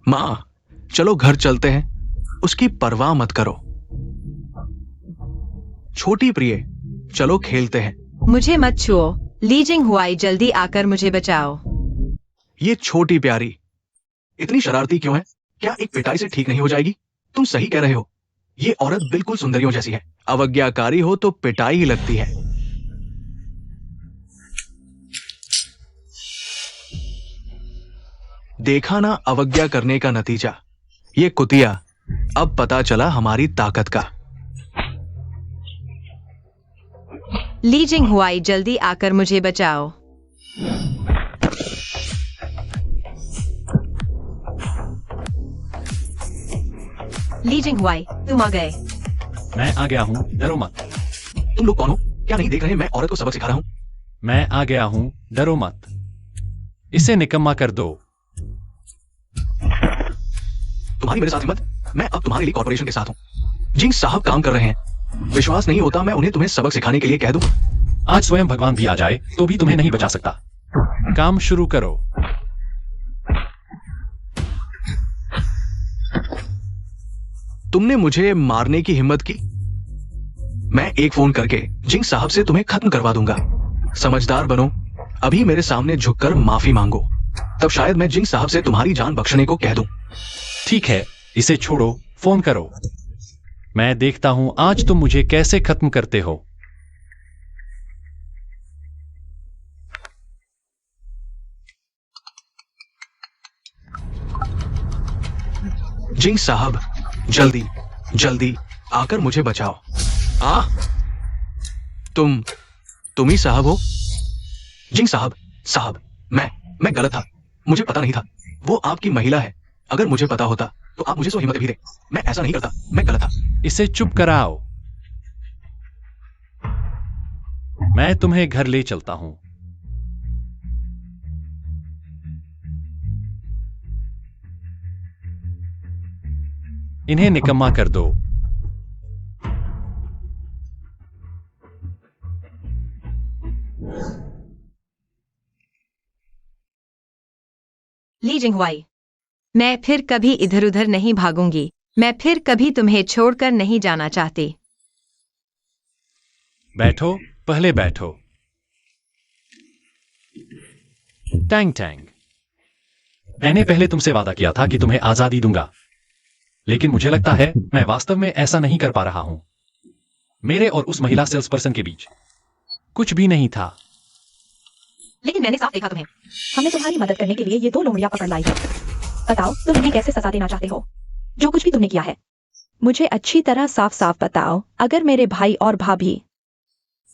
माँ, चलो घर चलते हैं, उसकी परवाह मत करो। छोटी प्रिय, चलो खेलते हैं। मुझे मत छुओ। लीजिंग हुआई, जल्दी आकर मुझे बचाओ। ये छोटी प्यारी इतनी शरारती क्यों है? क्या एक पिटाई से ठीक नहीं हो जाएगी? तुम सही कह रहे हो, ये औरत बिल्कुल सुंदरियों जैसी है। अवज्ञाकारी हो तो पिटाई ही लगती है। देखा ना अवज्ञा करने का नतीजा। ये कुतिया, अब पता चला हमारी ताकत का। लीजिंग हुआई, जल्दी आकर मुझे बचाओ। लीजिंग हुआई, तुम आ गए। मैं आ गया हूँ, डरो मत। तुम लोग कौन हो? क्या नहीं देख रहे? मैं औरत को सबक सिखा रहा हूं। मैं आ गया हूँ, डरो मत। इसे निकम्मा कर दो। तुम्हारी मेरे साथ हिम्मत? मैं अब तुम्हारे लिए कॉर्पोरेशन के साथ हूं। जिंग साहब काम कर रहे हैं। विश्वास नहीं होता मैं उन्हें तुम्हें सबक सिखाने के लिए कह दूं। आज स्वयं भगवान भी आ जाए तो भी तुम्हें नहीं बचा सकता। काम शुरू करो। तुमने मुझे मारने की हिम्मत की? मैं एक फोन करके जिंग साहब से तुम्हें खत्म करवा दूंगा। समझदार बनो, अभी मेरे सामने झुककर माफी मांगो, तब शायद मैं जिंग साहब से तुम्हारी जान बख्शने को कह दूं। ठीक है, इसे छोड़ो, फोन करो। मैं देखता हूं आज तुम मुझे कैसे खत्म करते हो। जिंग साहब, जल्दी जल्दी आकर मुझे बचाओ। तुम ही साहब हो? जिंग साहब, मैं गलत था, मुझे पता नहीं था। वो आपकी महिला है। अगर मुझे पता होता तो आप मुझे सो हिम्मत भी दे। मैं ऐसा नहीं करता, मैं गलत था। इसे चुप कराओ। मैं तुम्हें घर ले चलता हूं। इन्हें निकम्मा कर दो। लीजिंग हुआई, मैं फिर कभी इधर उधर नहीं भागूंगी। मैं फिर कभी तुम्हें छोड़कर नहीं जाना चाहती। बैठो, पहले बैठो। टैंग टैंग, मैंने पहले तुमसे वादा किया था कि तुम्हें आजादी दूंगा, लेकिन मुझे लगता है मैं वास्तव में ऐसा नहीं कर पा रहा हूं। मेरे और उस महिला सेल्स पर्सन के बीच कुछ भी नहीं था। लेकिन मैंने साफ देखा तुम्हें। हमने तुम्हारी मदद करने के लिए ये 2 लोमड़ियां पकड़ लाई है। बताओ तुम इन्हें कैसे सजा देना चाहते हो, जो कुछ भी तुमने किया है। मुझे अच्छी तरह साफ साफ बताओ, अगर मेरे भाई और भाभी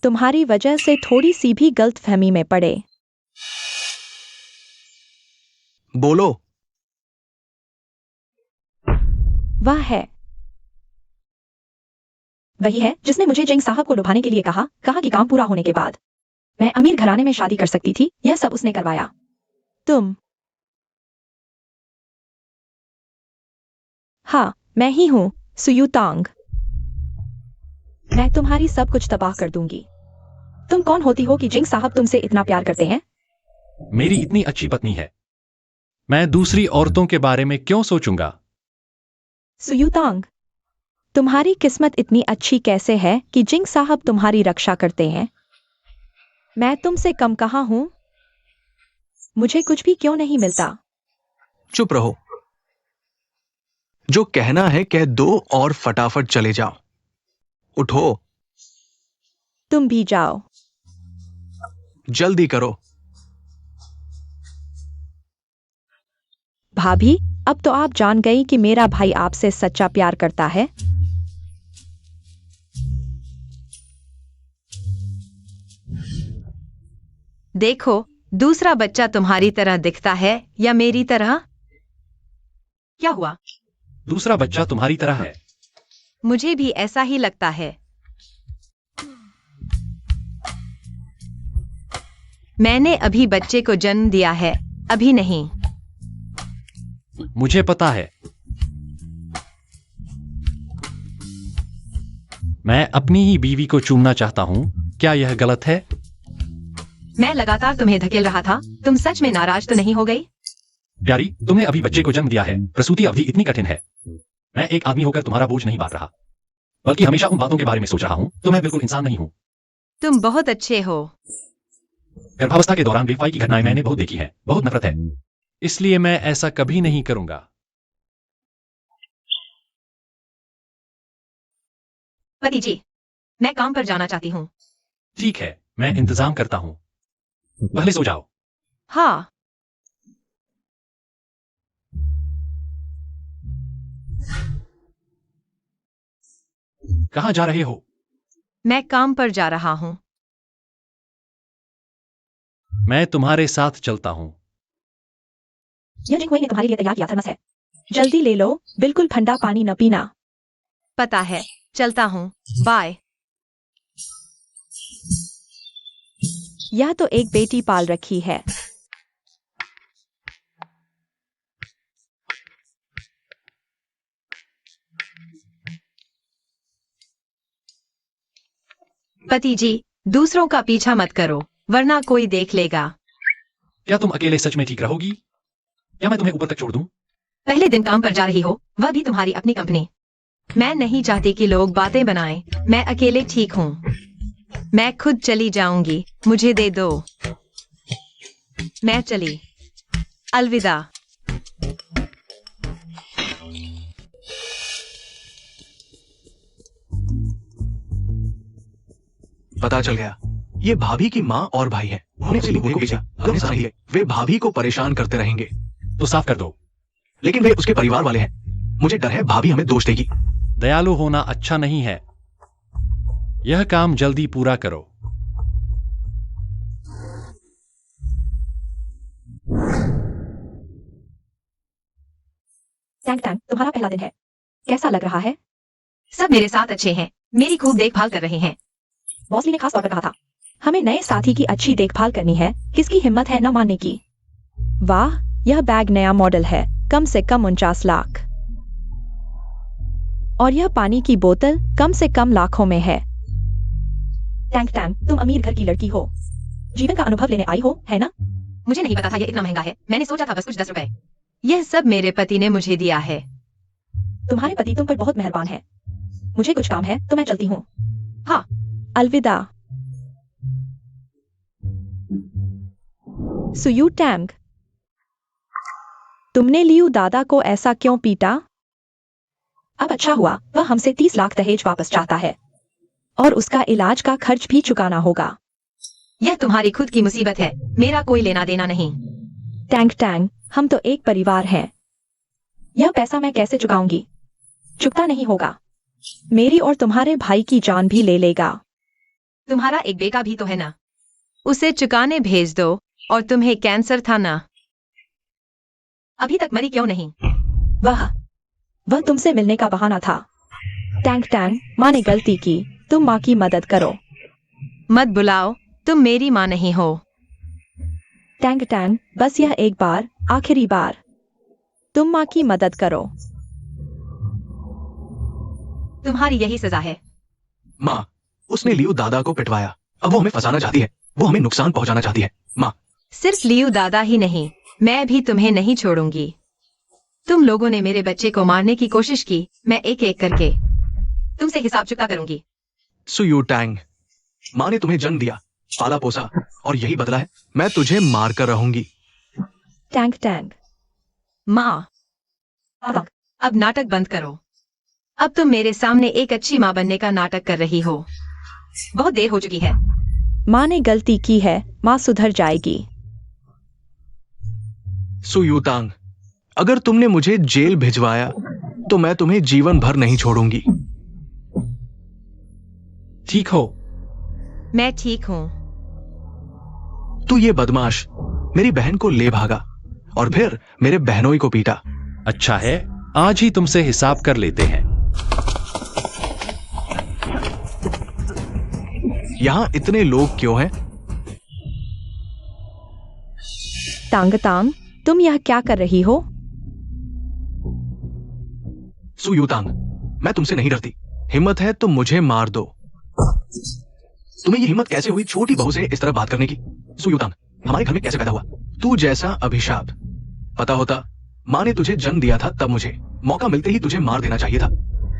तुम्हारी वजह से थोड़ी सी भी गलतफहमी में पड़े। बोलो। वह है वही है जिसने मुझे जिंग साहब को लुभाने के लिए कहा कि काम पूरा होने के बाद मैं अमीर घराने में शादी कर सकती थी। यह सब उसने करवाया। तुम? हाँ, मैं ही हूं, सुयू तांग। मैं तुम्हारी सब कुछ तबाह कर दूंगी। तुम कौन होती हो कि जिंग साहब तुमसे इतना प्यार करते हैं? मेरी इतनी अच्छी पत्नी है, मैं दूसरी औरतों के बारे में क्यों सोचूंगा? सुयू तांग, तुम्हारी किस्मत इतनी अच्छी कैसे है कि जिंग साहब तुम्हारी रक्षा करते हैं? मैं तुमसे कम कहाँ हूं? मुझे कुछ भी क्यों नहीं मिलता? चुप रहो। जो कहना है कह दो और फटाफट चले जाओ। उठो। तुम भी जाओ। जल्दी करो। भाभी, अब तो आप जान गई कि मेरा भाई आपसे सच्चा प्यार करता है। देखो, दूसरा बच्चा तुम्हारी तरह दिखता है या मेरी तरह? क्या हुआ? दूसरा बच्चा तुम्हारी तरह है। मुझे भी ऐसा ही लगता है। मैंने अभी बच्चे को जन्म दिया है, अभी नहीं। मुझे पता है। मैं अपनी ही बीवी को चूमना चाहता हूँ, क्या यह गलत है? मैं लगातार तुम्हें धकेल रहा था, तुम सच में नाराज तो नहीं हो गई? प्यारी, तुमने अभी बच्चे को जन्म दिया है, प्रसूति अवधि इतनी कठिन है। मैं एक आदमी होकर तुम्हारा बोझ नहीं बांट रहा, बल्कि हमेशा उन बातों के बारे में सोच रहा हूँ, तो मैं बिल्कुल इंसान नहीं हूँ। तुम बहुत अच्छे हो। गर्भावस्था के दौरान बेवफाई की घटनाएं मैंने बहुत देखी हैं, बहुत नफरत है, इसलिए मैं ऐसा कभी नहीं करूंगा। पति जी, मैं काम पर जाना चाहती हूँ। ठीक है, मैं इंतजाम करता हूँ, पहले सो जाओ। हाँ। कहाँ जा रहे हो? मैं काम पर जा रहा हूँ। मैं तुम्हारे साथ चलता हूँ। यह जिंग हुई ने तुम्हारे लिए तैयार किया थर्मस है, जल्दी ले लो, बिल्कुल ठंडा पानी न पीना। पता है, चलता हूँ, बाय। यह तो एक बेटी पाल रखी है। पति जी, दूसरों का पीछा मत करो, वरना कोई देख लेगा। क्या तुम अकेले सच में ठीक रहोगी, या मैं तुम्हें ऊपर तक छोड़ दूं? पहले दिन काम पर जा रही हो, वह भी तुम्हारी अपनी कंपनी। मैं नहीं चाहती कि लोग बातें बनाएं, मैं अकेले ठीक हूँ। मैं खुद चली जाऊंगी, मुझे दे दो। मैं चली, अलविदा। पता चल गया, ये भाभी की माँ और भाई है। उन्हें इसी बूढ़े को भेजा, गम सही है, वे भाभी को परेशान करते रहेंगे। तो साफ कर दो। लेकिन वे उसके परिवार वाले हैं, मुझे डर है भाभी हमें दोष देगी। दयालु होना अच्छा नहीं है, यह काम जल्दी पूरा करो। टैंक टैंक, तुम्हारा पहला दिन है, कैसा लग रहा है? सब मेरे साथ अच्छे हैं, मेरी खूब देखभाल कर रहे हैं। बॉसली ने खास तौर पर कहा था, हमें नए साथी की अच्छी देखभाल करनी है, किसकी हिम्मत है न मानने की। वाह, यह बैग नया मॉडल है, कम से कम 49 लाख। और यह पानी की बोतल कम से कम लाखों में है। टैंक टैंक, तुम अमीर घर की लड़की हो, जीवन का अनुभव लेने आई हो, है ना? मुझे नहीं पता था यह इतना महंगा है, मैंने सोचा था बस कुछ 10 रुपए। यह सब मेरे पति ने मुझे दिया है। तुम्हारे पति तुम पर बहुत मेहरबान है। मुझे कुछ काम है तो मैं चलती हूँ। हाँ, अलविदा। सुयू टैंग, तुमने लियू दादा को ऐसा क्यों पीटा? अब अच्छा हुआ, वह हमसे 30 लाख दहेज वापस चाहता है और उसका इलाज का खर्च भी चुकाना होगा। यह तुम्हारी खुद की मुसीबत है, मेरा कोई लेना देना नहीं। टैंग टैंग, हम तो एक परिवार हैं। यह पैसा मैं कैसे चुकाऊंगी? चुकता नहीं होगा, मेरी और तुम्हारे भाई की जान भी ले लेगा। तुम्हारा एक बेटा भी तो है ना, उसे चुकाने भेज दो। और तुम्हें कैंसर था ना, अभी तक मरी क्यों नहीं? वह तुमसे मिलने का बहाना था। टैंग टैंग, माँ ने गलती की, तुम माँ की मदद करो। मत बुलाओ, तुम मेरी माँ नहीं हो। टैंग टैंग, बस यह एक बार, आखिरी बार, तुम माँ की मदद करो। तुम्हारी यही सजा है। माँ, उसने लियू दादा को पिटवाया, अब वो हमें फंसाना चाहती है, वो हमें नुकसान पहुंचाना चाहती है। माँ, सिर्फ लियू दादा ही नहीं, मैं भी तुम्हें नहीं छोड़ूंगी। तुम लोगों ने मेरे बच्चे को मारने की कोशिश की, मैं एक एक करके तुमसे हिसाब चुकता करूंगी। सुयू टैंग, माँ ने तुम्हें जन्म दिया, पाला पोसा, और यही बदला है, मैं तुझे मार कर रहूंगी। टैंग टैंग, माँ, अब नाटक बंद करो। अब तुम मेरे सामने एक अच्छी माँ बनने का नाटक कर रही हो। बहुत देर हो चुकी है। माँ ने गलती की है, माँ सुधर जाएगी। सुयू तांग, अगर तुमने मुझे जेल भिजवाया तो मैं तुम्हें जीवन भर नहीं छोड़ूंगी। ठीक हो? मैं ठीक हूँ। तू ये बदमाश मेरी बहन को ले भागा और फिर मेरे बहनोई को पीटा। अच्छा है, आज ही तुमसे हिसाब कर लेते हैं। यहाँ इतने लोग क्यों हैं? तांग तांग, तुम यह क्या कर रही हो? सुयू तांग, मैं तुमसे नहीं डरती, हिम्मत है तो मुझे मार दो। तुम्हें ये हिम्मत कैसे हुई छोटी बहू से इस तरह बात करने की? सुयुतांग, हमारे घर में कैसे पैदा हुआ? तू जैसा अभिशाप। पता होता माँ ने तुझे जन्म दिया था तब मुझे मौका मिलते ही तुझे मार देना चाहिए था।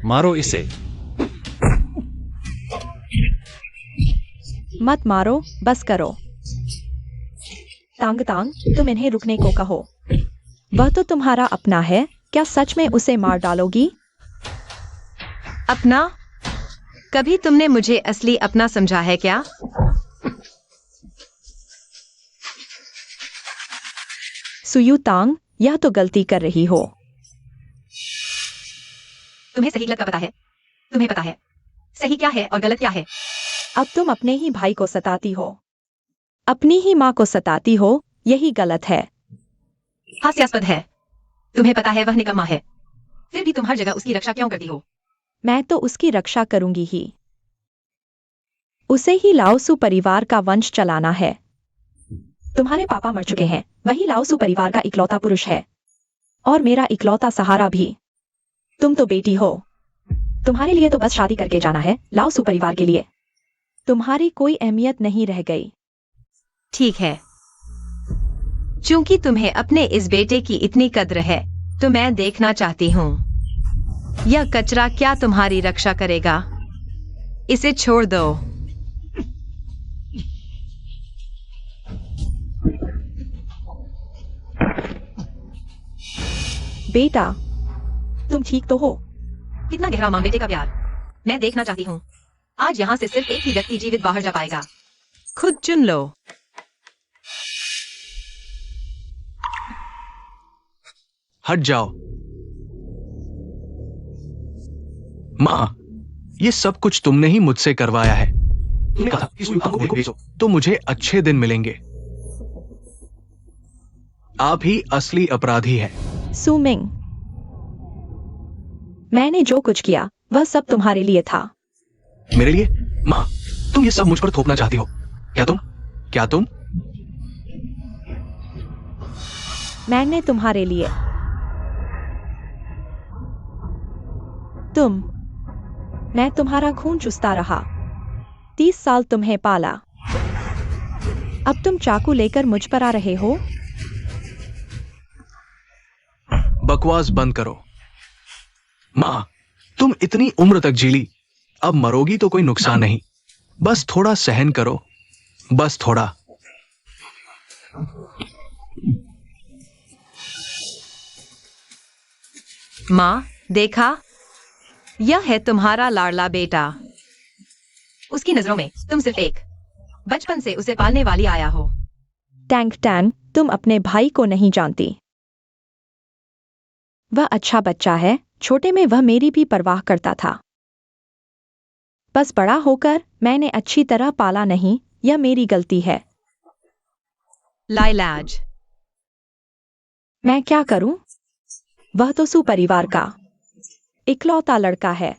मारो इसे। मत मारो, बस करो। तांग तांग, तुम इन्हें रुकने को कहो। वह तो तुम्हारा अपना है, क्या सच में उसे मार डालोगी? अपना? कभी तुमने मुझे असली अपना समझा है क्या? सुयुतांग, यह तो गलती कर रही हो। तुम्हें सही गलत का पता है? तुम्हें पता है सही क्या है और गलत क्या है? अब तुम अपने ही भाई को सताती हो, अपनी ही माँ को सताती हो, यही गलत है। हास्यास्पद है। तुम्हें पता है वह निकम्मा है, फिर भी तुम हर जगह उसकी रक्षा क्यों करती हो? मैं तो उसकी रक्षा करूंगी ही। उसे ही लाओसू परिवार का वंश चलाना है। तुम्हारे पापा मर चुके हैं, वही लाओसू परिवार का इकलौता पुरुष है और मेरा इकलौता सहारा भी। तुम तो बेटी हो, तुम्हारे लिए तो बस शादी करके जाना है। लाओसू परिवार के लिए तुम्हारी कोई अहमियत नहीं रह गई। ठीक है, चूंकि तुम्हें अपने इस बेटे की इतनी कद्र है तो मैं देखना चाहती हूँ यह कचरा क्या तुम्हारी रक्षा करेगा। इसे छोड़ दो। बेटा, तुम ठीक तो हो? कितना गहरा मां बेटे का प्यार, मैं देखना चाहती हूँ। आज यहाँ से सिर्फ एक ही व्यक्ति जीवित बाहर जा पाएगा। खुद चुन लो। हट जाओ। माँ, ये सब कुछ तुमने ही मुझसे करवाया है। तुमने कहा था कि सुयुतांग को भेजो तो मुझे अच्छे दिन मिलेंगे। आप ही असली अपराधी हैं। सुमिंग, मैंने जो कुछ किया वह सब तुम्हारे लिए था। मेरे लिए? माँ, तुम ये सब मुझ पर थोपना चाहती हो? क्या तुम? मैंने तुम्हारे लिए। मैं तुम्हारा खून चूसता रहा, 30 साल तुम्हें पाला। अब तुम चाकू लेकर मुझ पर आ रहे हो? बकवास बंद करो। माँ, तुम इतनी उम्र तक जीली, अब मरोगी तो कोई नुकसान नहीं। बस थोड़ा सहन करो, बस थोड़ा। माँ, देखा, यह है तुम्हारा लाडला बेटा। उसकी नजरों में तुम सिर्फ एक बचपन से उसे पालने वाली आया हो। टैंग टैंग, तुम अपने भाई को नहीं जानती। वह अच्छा बच्चा है, छोटे में वह मेरी भी परवाह करता था। बस बड़ा होकर मैंने अच्छी तरह पाला नहीं, यह मेरी गलती है। लाइलाज, मैं क्या करूं? वह तो सुपरिवार का इकलौता लड़का है।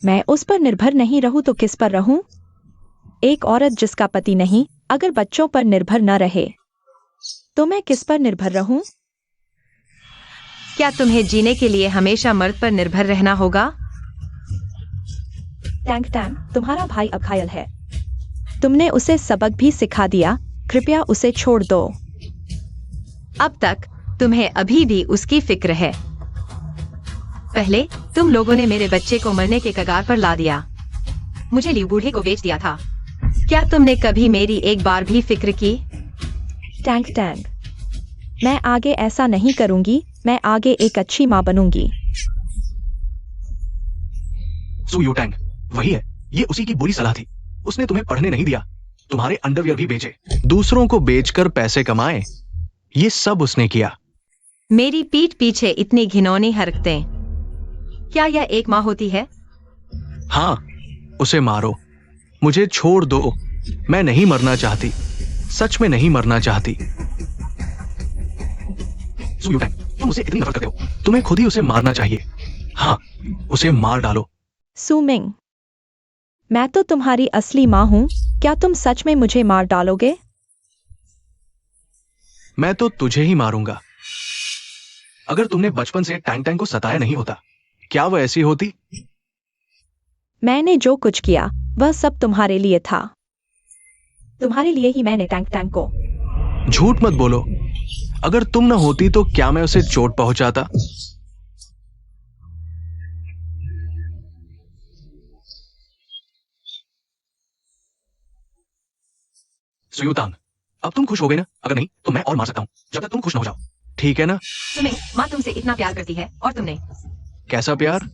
मैं उस पर निर्भर नहीं रहूं तो किस पर रहूं? एक औरत जिसका पति नहीं, अगर बच्चों पर निर्भर न रहे तो मैं किस पर निर्भर रहूं? क्या तुम्हें जीने के लिए हमेशा मर्द पर निर्भर रहना होगा? टैंग टैंग, तुम्हारा भाई अब घायल है। तुमने उसे सबक भी सिखा दिया, कृपया उसे छोड़ दो। अब तक तुम्हें अभी भी उसकी फिक्र है। पहले तुम लोगों ने मेरे बच्चे को मरने के कगार पर ला दिया, मुझे लिव बूढ़े को बेच दिया था। क्या तुमने कभी मेरी एक बार भी फिक्र की? टैंग टैंग, मैं आगे ऐसा नहीं करूंगी, मैं आगे एक अच्छी माँ बनूंगी। सुयुतांग, वही है, ये उसी की बुरी सलाह थी। उसने तुम्हें पढ़ने नहीं दिया, तुम्हारे अंडरवियर भी बेचे, दूसरों को बेचकर पैसे कमाए, ये सब उसने किया। मेरी पीठ पीछे इतनी घिनौनी हरकतें, क्या यह एक माँ होती है? हाँ, उसे मारो, मुझे छोड़ दो। मैं नहीं मरना चाहती, सच में नहीं मरना चाहती। सुयुतांग, तुम उसे इतनी नफरत करते हो, तुम्हें खुद ही उसे मारना चाहिए। हाँ, उसे मार डालो। सुमिंग, मैं तो तुम्हारी असली माँ हूं, क्या तुम सच में मुझे मार डालोगे? मैं तो तुझे ही मारूंगा। अगर तुमने बचपन से टैंग टैंग को सताया नहीं होता क्या वो ऐसी होती? मैंने जो कुछ किया वह सब तुम्हारे लिए था। तुम्हारे लिए ही मैंने टैंक टैंक को। झूठ मत बोलो। अगर तुम न होती तो क्या मैं उसे चोट पहुंचाता? सुयुतांग, अब तुम खुश हो गए ना? अगर नहीं तो मैं और मार सकता हूं जब तक तुम खुश ना हो जाओ। ठीक है ना? तुम्हें माँ तुमसे इतना प्यार करती है और तुमने। कैसा प्यार?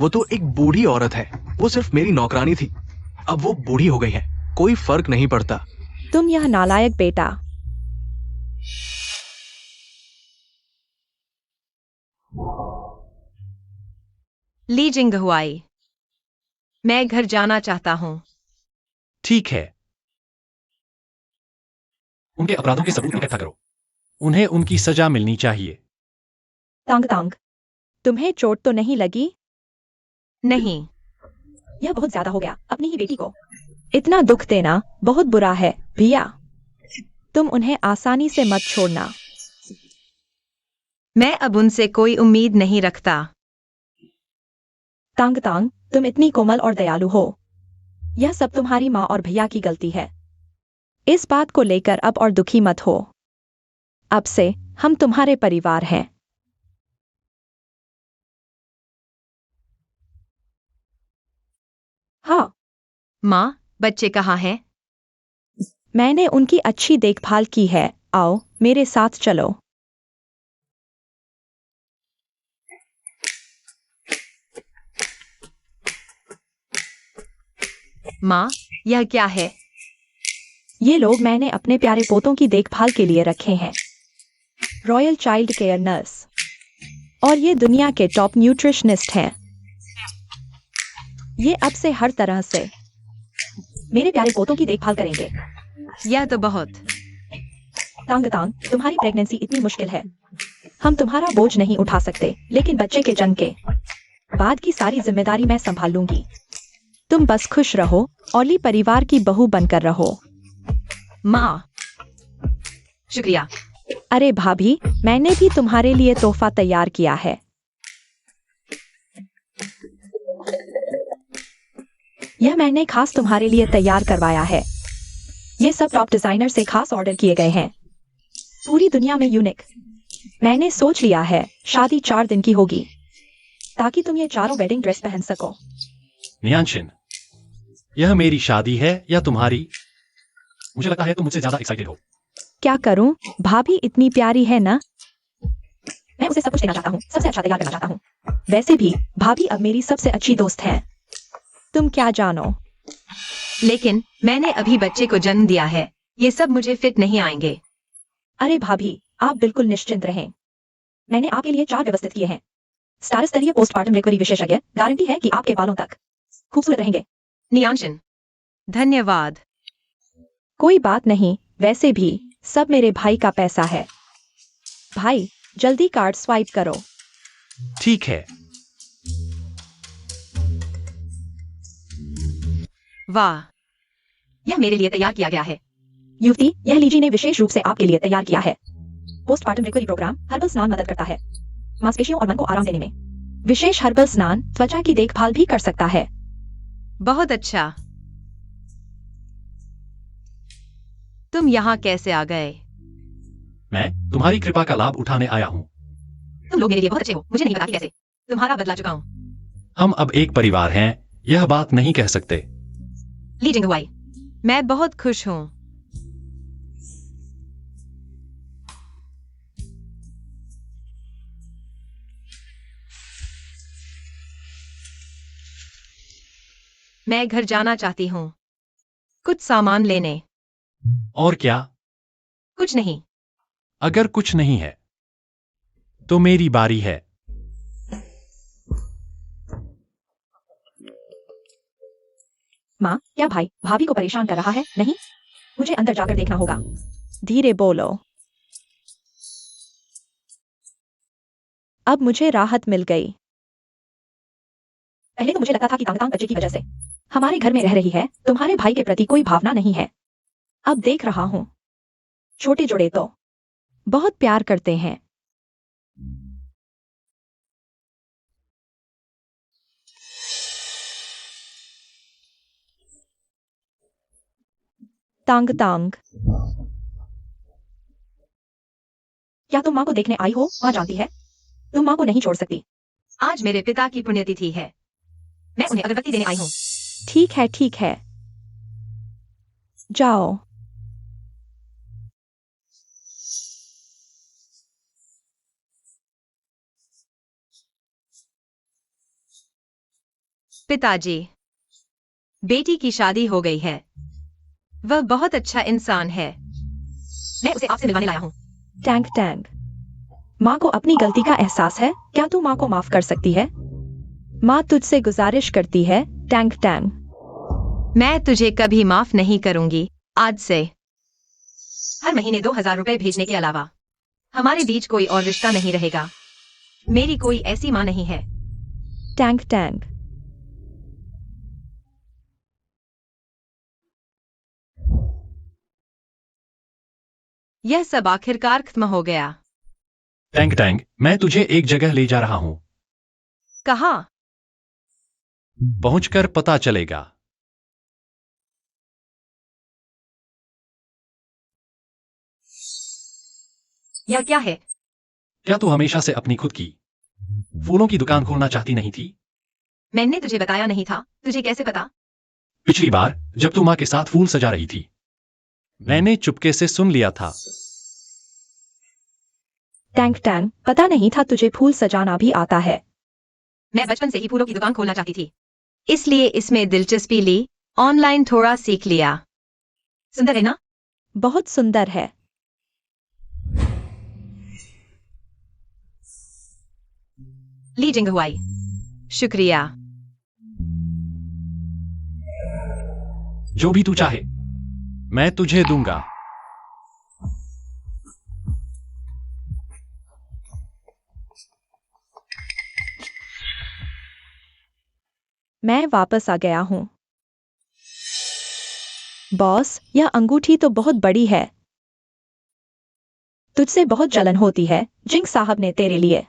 वो तो एक बूढ़ी औरत है। वो सिर्फ मेरी नौकरानी थी। अब वो बूढ़ी हो गई है, कोई फर्क नहीं पड़ता। तुम यह नालायक बेटा। ली जिंगहुआई, मैं घर जाना चाहता हूँ। ठीक है, उनके अपराधों के सबूत इकट्ठा करो। उन्हें उनकी सजा मिलनी चाहिए। तांग तांग, तुम्हें चोट तो नहीं लगी? नहीं। यह बहुत ज्यादा हो गया। अपनी ही बेटी को इतना दुख देना बहुत बुरा है भैया। तुम उन्हें आसानी से मत छोड़ना। मैं अब उनसे कोई उम्मीद नहीं रखता। तांग तांग, तुम इतनी कोमल और दयालु हो। यह सब तुम्हारी माँ और भैया की गलती है। इस बात को लेकर अब और दुखी मत हो। अब से हम तुम्हारे परिवार हैं। हाँ, माँ, बच्चे कहाँ हैं? मैंने उनकी अच्छी देखभाल की है। आओ मेरे साथ चलो। माँ, यह क्या है? ये लोग मैंने अपने प्यारे पोतों की देखभाल के लिए रखे हैं। Royal child care nurse. और ये दुनिया के टॉप न्यूट्रिशनिस्ट हैं। ये अब से हर तरह से मेरे प्यारे पोतों की देखभाल करेंगे। यह तो बहुत। तांग तांग, तुम्हारी प्रेगनेंसी इतनी मुश्किल है। हम तुम्हारा बोझ नहीं उठा सकते, लेकिन बच्चे के जन्म के बाद की सारी जिम्मेदारी मैं संभाल लूंगी। तुम बस खुश रहो और ली परिवार की बहू बनकर रहो। माँ, शुक्रिया। अरे भाभी, मैंने भी तुम्हारे लिए तोहफा तैयार किया है। यह मैंने खास तुम्हारे लिए तैयार करवाया है। ये सब टॉप डिजाइनर से खास ऑर्डर किए गए हैं। पूरी दुनिया में यूनिक। मैंने सोच लिया है शादी 4 दिन की होगी, ताकि तुम ये चारों वेडिंग ड्रेस पहन सको। नियांशिन, यह मेरी शादी है या तुम्हारी? मुझे लगता है तुम मुझसे ज्यादा एक्साइटेड हो। क्या करूं? भाभी इतनी प्यारी है ना। मैं उसे सब कुछ देना चाहता हूँ, सबसे अच्छा तैयार करना चाहता हूँ। वैसे भी भाभी अब मेरी सबसे अच्छी दोस्त है। तुम क्या जानो। लेकिन मैंने अभी बच्चे को जन्म दिया है। ये सब मुझे फिट नहीं आएंगे। अरे भाभी, आप बिल्कुल निश्चिंत रहें। मैंने आपके लिए 4 व्यवस्थित किए हैं। स्टार स्तरीय पोस्टमार्टम रिकवरी विशेषज्ञ। गारंटी है कि आपके बालों तक खूबसूरत रहेंगे। नियांशिन, धन्यवाद। कोई बात नहीं, वैसे भी सब मेरे भाई का पैसा है। भाई, जल्दी कार्ड स्वाइप करो। ठीक है। वाह, यह मेरे लिए तैयार किया गया है। युवती, यह लीजी ने विशेष रूप से आपके लिए तैयार किया है। पोस्टमार्टम रिकवरी प्रोग्राम हर्बल स्नान मदद करता है मांसपेशियों और मन को आराम देने में। विशेष हर्बल स्नान त्वचा की देखभाल भी कर सकता है। बहुत अच्छा। तुम यहाँ कैसे आ गए? मैं तुम्हारी कृपा का लाभ उठाने आया हूँ। तुम लोग मेरे लिए बहुत अच्छे हो। मुझे नहीं पता कि कैसे तुम्हारा बदला चुका हूँ। हम अब एक परिवार हैं, यह बात नहीं कह सकते। ली जिंगहुआई, मैं बहुत खुश हूँ। मैं घर जाना चाहती हूँ। कुछ सामान लेने। और क्या? कुछ नहीं। अगर कुछ नहीं है तो मेरी बारी है। माँ, क्या भाई भाभी को परेशान कर रहा है? नहीं, मुझे अंदर जाकर देखना होगा। धीरे बोलो। अब मुझे राहत मिल गई। पहले तो मुझे लगता था कि तांग तांग बच्चे की वजह से हमारे घर में रह रही है, तुम्हारे भाई के प्रति कोई भावना नहीं है। अब देख रहा हूं, छोटे जोड़े तो बहुत प्यार करते हैं। तांग तांग। क्या तुम माँ को देखने आई हो? माँ जानती है तुम माँ को नहीं छोड़ सकती। आज मेरे पिता की पुण्यतिथि है, मैं उन्हें अगरबत्ती देने आई हूँ। ठीक है, जाओ। पिताजी, बेटी की शादी हो गई है। वह बहुत अच्छा इंसान है, मैं उसे आपसे मिलवाने लाया हूँ। Tang Tang. माँ को अपनी गलती का एहसास है। क्या तू माँ को माफ कर सकती है? माँ तुझसे गुजारिश करती है। Tang Tang. मैं तुझे कभी माफ नहीं करूंगी। आज से हर महीने 2000 रुपए भेजने के अलावा हमारे बीच कोई और रिश्ता नहीं रहेगा। मेरी कोई ऐसी माँ नहीं है। Tang Tang. यह सब आखिरकार खत्म हो गया। टैंग टैंग, मैं तुझे एक जगह ले जा रहा हूं। कहाँ? पहुंचकर पता चलेगा। यह क्या है? क्या तू हमेशा से अपनी खुद की फूलों की दुकान खोलना चाहती नहीं थी? मैंने तुझे बताया नहीं था। तुझे कैसे पता? पिछली बार जब तू माँ के साथ फूल सजा रही थी, मैंने चुपके से सुन लिया था। टैंग टैंग, पता नहीं था तुझे फूल सजाना भी आता है। मैं बचपन से ही फूलों की दुकान खोलना चाहती थी, इसलिए इसमें दिलचस्पी ली। ऑनलाइन थोड़ा सीख लिया। सुंदर है ना? बहुत सुंदर है। ली जिंग हुआई। शुक्रिया। जो भी तू चाहे मैं तुझे दूंगा। मैं वापस आ गया हूँ। बॉस, यह अंगूठी तो बहुत बड़ी है। तुझसे बहुत जलन होती है। जिंग साहब ने तेरे लिए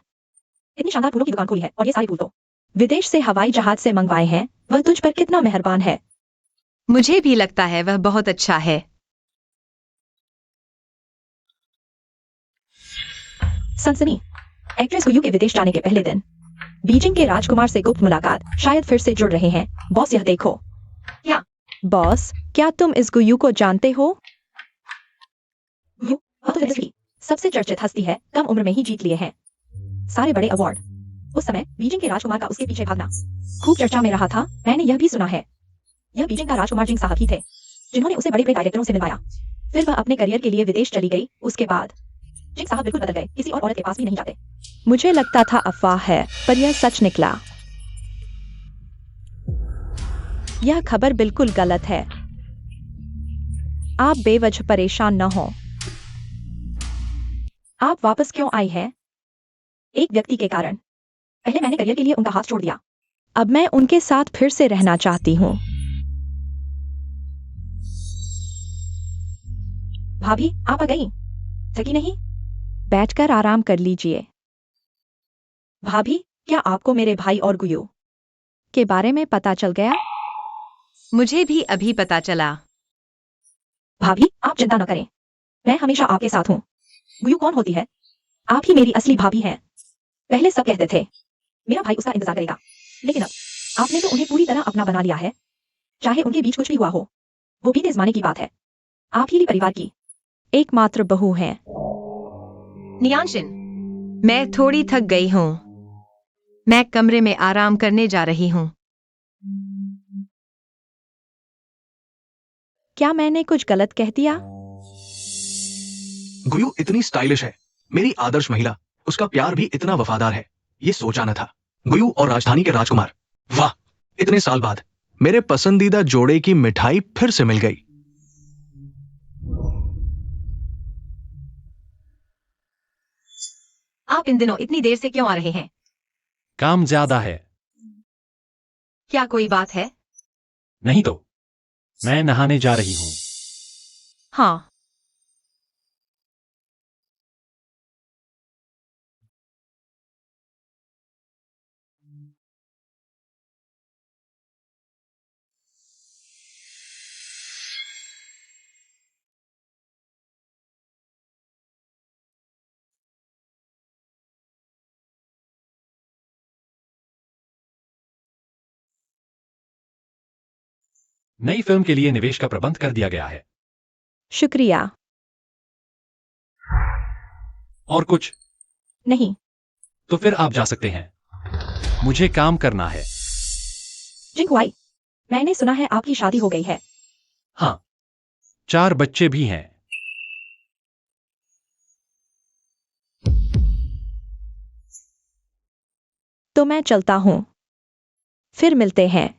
इतनी शानदार फूलों की दुकान खोली है, और ये सारे फूल तो विदेश से हवाई जहाज से मंगवाए हैं। वह तुझ पर कितना मेहरबान है। मुझे भी लगता है वह बहुत अच्छा है। सनसनी। एक्ट्रेस गुयू के विदेश जाने के पहले दिन बीजिंग के राजकुमार से गुप्त मुलाकात। शायद फिर से जुड़ रहे हैं। बॉस, यह देखो। क्या? बॉस, क्या तुम इस गुयू को जानते हो? गुयू, वह तो विदेश की सबसे चर्चित हस्ती है। कम उम्र में ही जीत लिए हैं सारे बड़े अवार्ड। उस समय बीजिंग के राजकुमार का उसके पीछे भागना खूब चर्चा में रहा था। मैंने यह भी सुना है यह बीजिंग का राजकुमार जिंग साहब ही थे जिन्होंने उसे बड़े बड़े डायरेक्टरों से मिलवाया। फिर वह अपने करियर के लिए विदेश चली गई। उसके बाद जिंग साहब बिल्कुल बदल गए, किसी और औरत के पास भी नहीं जाते। मुझे लगता था अफवाह है, पर यह सच निकला। यह खबर बिल्कुल गलत है। आप बेवजह परेशान न हो। आप वापस क्यों आई हैं? एक व्यक्ति के कारण। पहले मैंने करियर के लिए उनका हाथ छोड़ दिया, अब मैं उनके साथ फिर से रहना चाहती हूँ। भाभी, आप आ गई? थकी नहीं? बैठकर आराम कर लीजिए। भाभी, क्या आपको मेरे भाई और गुयू के बारे में पता चल गया? मुझे भी अभी पता चला। भाभी, आप चिंता न करें, मैं हमेशा आपके साथ हूँ। गुयू कौन होती है? आप ही मेरी असली भाभी हैं। पहले सब कहते थे मेरा भाई उसका इंतजार करेगा, लेकिन अब आपने तो उन्हें पूरी तरह अपना बना लिया है। चाहे उनके बीच कुछ भी हुआ हो, वो बीते जमाने की बात है। आप ही परिवार की एकमात्र बहू हैं। नियांशिन, मैं थोड़ी थक गई हूँ। मैं कमरे में आराम करने जा रही हूँ। क्या मैंने कुछ गलत कह दिया? गुयू इतनी स्टाइलिश है, मेरी आदर्श महिला। उसका प्यार भी इतना वफादार है, ये सोचा न था। गुयू और राजधानी के राजकुमार, वाह! इतने साल बाद मेरे पसंदीदा जोड़े की मिठाई फिर से मिल गई। आप इन दिनों इतनी देर से क्यों आ रहे हैं? काम ज्यादा है। क्या कोई बात है? नहीं तो मैं नहाने जा रही हूँ। हाँ। नई फिल्म के लिए निवेश का प्रबंध कर दिया गया है। शुक्रिया। और कुछ? नहीं। तो फिर आप जा सकते हैं। मुझे काम करना है। जिंगहुआई, मैंने सुना है आपकी शादी हो गई है। हाँ, 4 बच्चे भी हैं। तो मैं चलता हूं। फिर मिलते हैं।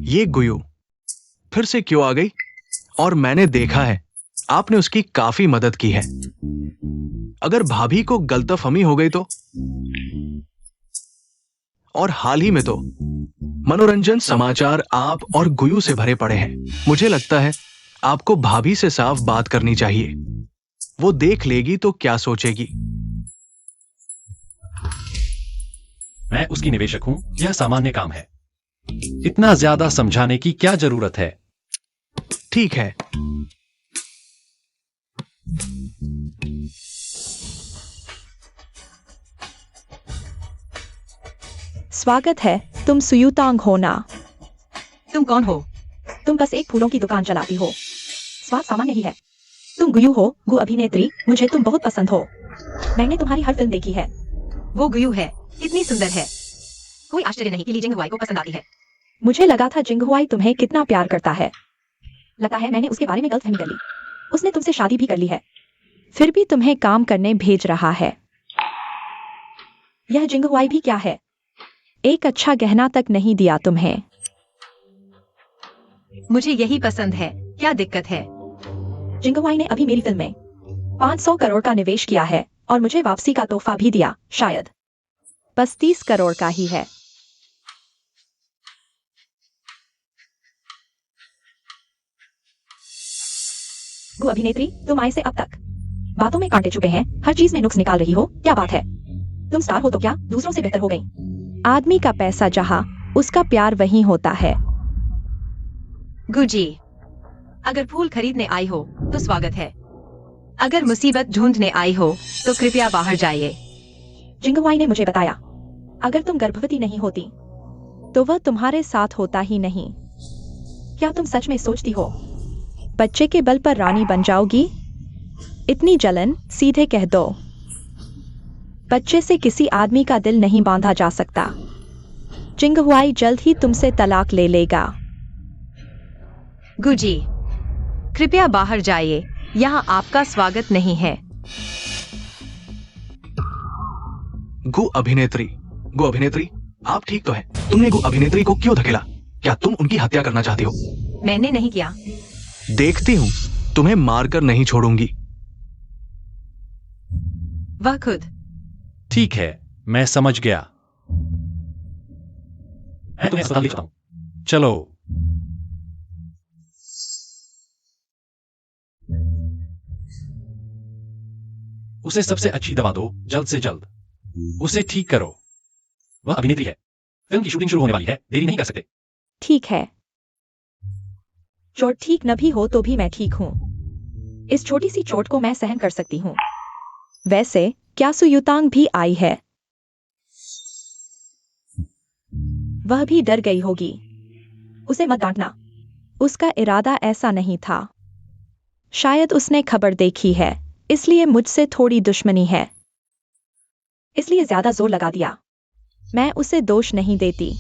ये गुयू फिर से क्यों आ गई? और मैंने देखा है आपने उसकी काफी मदद की है। अगर भाभी को गलतफहमी हो गई तो? और हाल ही में तो मनोरंजन समाचार आप और गुयू से भरे पड़े हैं। मुझे लगता है आपको भाभी से साफ बात करनी चाहिए। वो देख लेगी तो क्या सोचेगी? मैं उसकी निवेशक हूं, यह सामान्य काम है। इतना ज्यादा समझाने की क्या जरूरत है? ठीक है। स्वागत है। तुम सुयुतांग हो ना? तुम कौन हो? तुम बस एक फूलों की दुकान चलाती हो। स्वाद सामान्य ही है। तुम गुयू हो, गु अभिनेत्री। मुझे तुम बहुत पसंद हो। मैंने तुम्हारी हर फिल्म देखी है। वो गुयू है, कितनी सुंदर है। कोई आश्चर्य नहीं कि ली जिंगहुआई को पसंद आती है। मुझे लगा था जिंगहुआई तुम्हें कितना प्यार करता है। लगता है मैंने उसके बारे में गलतफहमी कर ली। उसने तुमसे शादी भी कर ली है, फिर भी तुम्हें काम करने भेज रहा है। यह जिंगहुआई भी क्या है? एक अच्छा गहना तक नहीं दिया तुम्हें। मुझे यही पसंद है, क्या दिक्कत है? जिंगहुआई ने अभी मेरी फिल्म में 500 करोड़ का निवेश किया है और मुझे वापसी का तोहफा भी दिया। शायद बस 30 करोड़ का ही है। गु अभिनेत्री, तुम आए से अब तक बातों में कांटे चुभे हैं, हर चीज में नुक्स निकाल रही हो। क्या बात है? तुम स्टार हो तो क्या दूसरों से बेहतर हो गई? आदमी का पैसा जहां, उसका प्यार वहीं होता है। गुजी, अगर फूल खरीदने आई हो तो स्वागत है। अगर मुसीबत ढूंढने आई हो तो कृपया बाहर जाइए। जिंगहुआई ने मुझे बताया, अगर तुम गर्भवती नहीं होती तो वह तुम्हारे साथ होता ही नहीं। क्या तुम सच में सोचती हो बच्चे के बल पर रानी बन जाओगी? इतनी जलन, सीधे कह दो। बच्चे से किसी आदमी का दिल नहीं बांधा जा सकता। जिंगहुआई जल्द ही तुमसे तलाक ले लेगा। गुजी, कृपया बाहर जाइए, यहाँ आपका स्वागत नहीं है। गु अभिनेत्री, आप ठीक तो है? तुमने गु अभिनेत्री को क्यों धकेला? क्या तुम उनकी हत्या करना चाहती हो? मैंने नहीं किया। देखती हूँ, तुम्हें मारकर नहीं छोड़ूंगी। वह खुद। ठीक है, मैं समझ गया। मैं तुम्हें अस्पताल ले जाता हूं। चलो। उसे सबसे अच्छी दवा दो, जल्द से जल्द। उसे ठीक करो। वह अभिनेत्री है। फिल्म की शूटिंग शुरू होने वाली है, देरी नहीं कर सकते। ठीक है। चोट ठीक न भी हो तो भी मैं ठीक हूँ। इस छोटी सी चोट को मैं सहन कर सकती हूँ। वैसे क्या सुयुतांग भी आई है? वह भी डर गई होगी। उसे मत डांटना, उसका इरादा ऐसा नहीं था। शायद उसने खबर देखी है, इसलिए मुझसे थोड़ी दुश्मनी है, इसलिए ज्यादा जोर लगा दिया। मैं उसे दोष नहीं देती।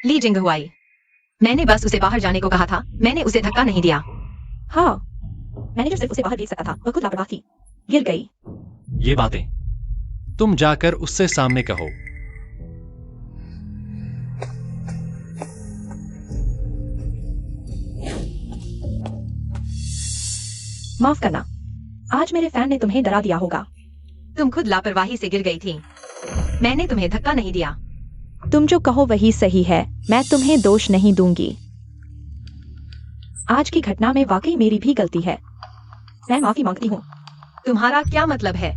ली जिंगहुआई, मैंने बस उसे बाहर जाने को कहा था, मैंने उसे धक्का नहीं दिया। हाँ, मैनेजर सिर्फ उसे बाहर भेज सकता था, वह खुद लापरवाह थी, गिर गई। ये बातें तुम जाकर उससे सामने कहो। माफ करना, आज मेरे फैन ने तुम्हें डरा दिया होगा। तुम खुद लापरवाही से गिर गई थी, मैंने तुम्हें धक्का नहीं दिया। तुम जो कहो वही सही है, मैं तुम्हें दोष नहीं दूंगी। आज की घटना में वाकई मेरी भी गलती है, मैं माफी मांगती हूँ। तुम्हारा क्या मतलब है?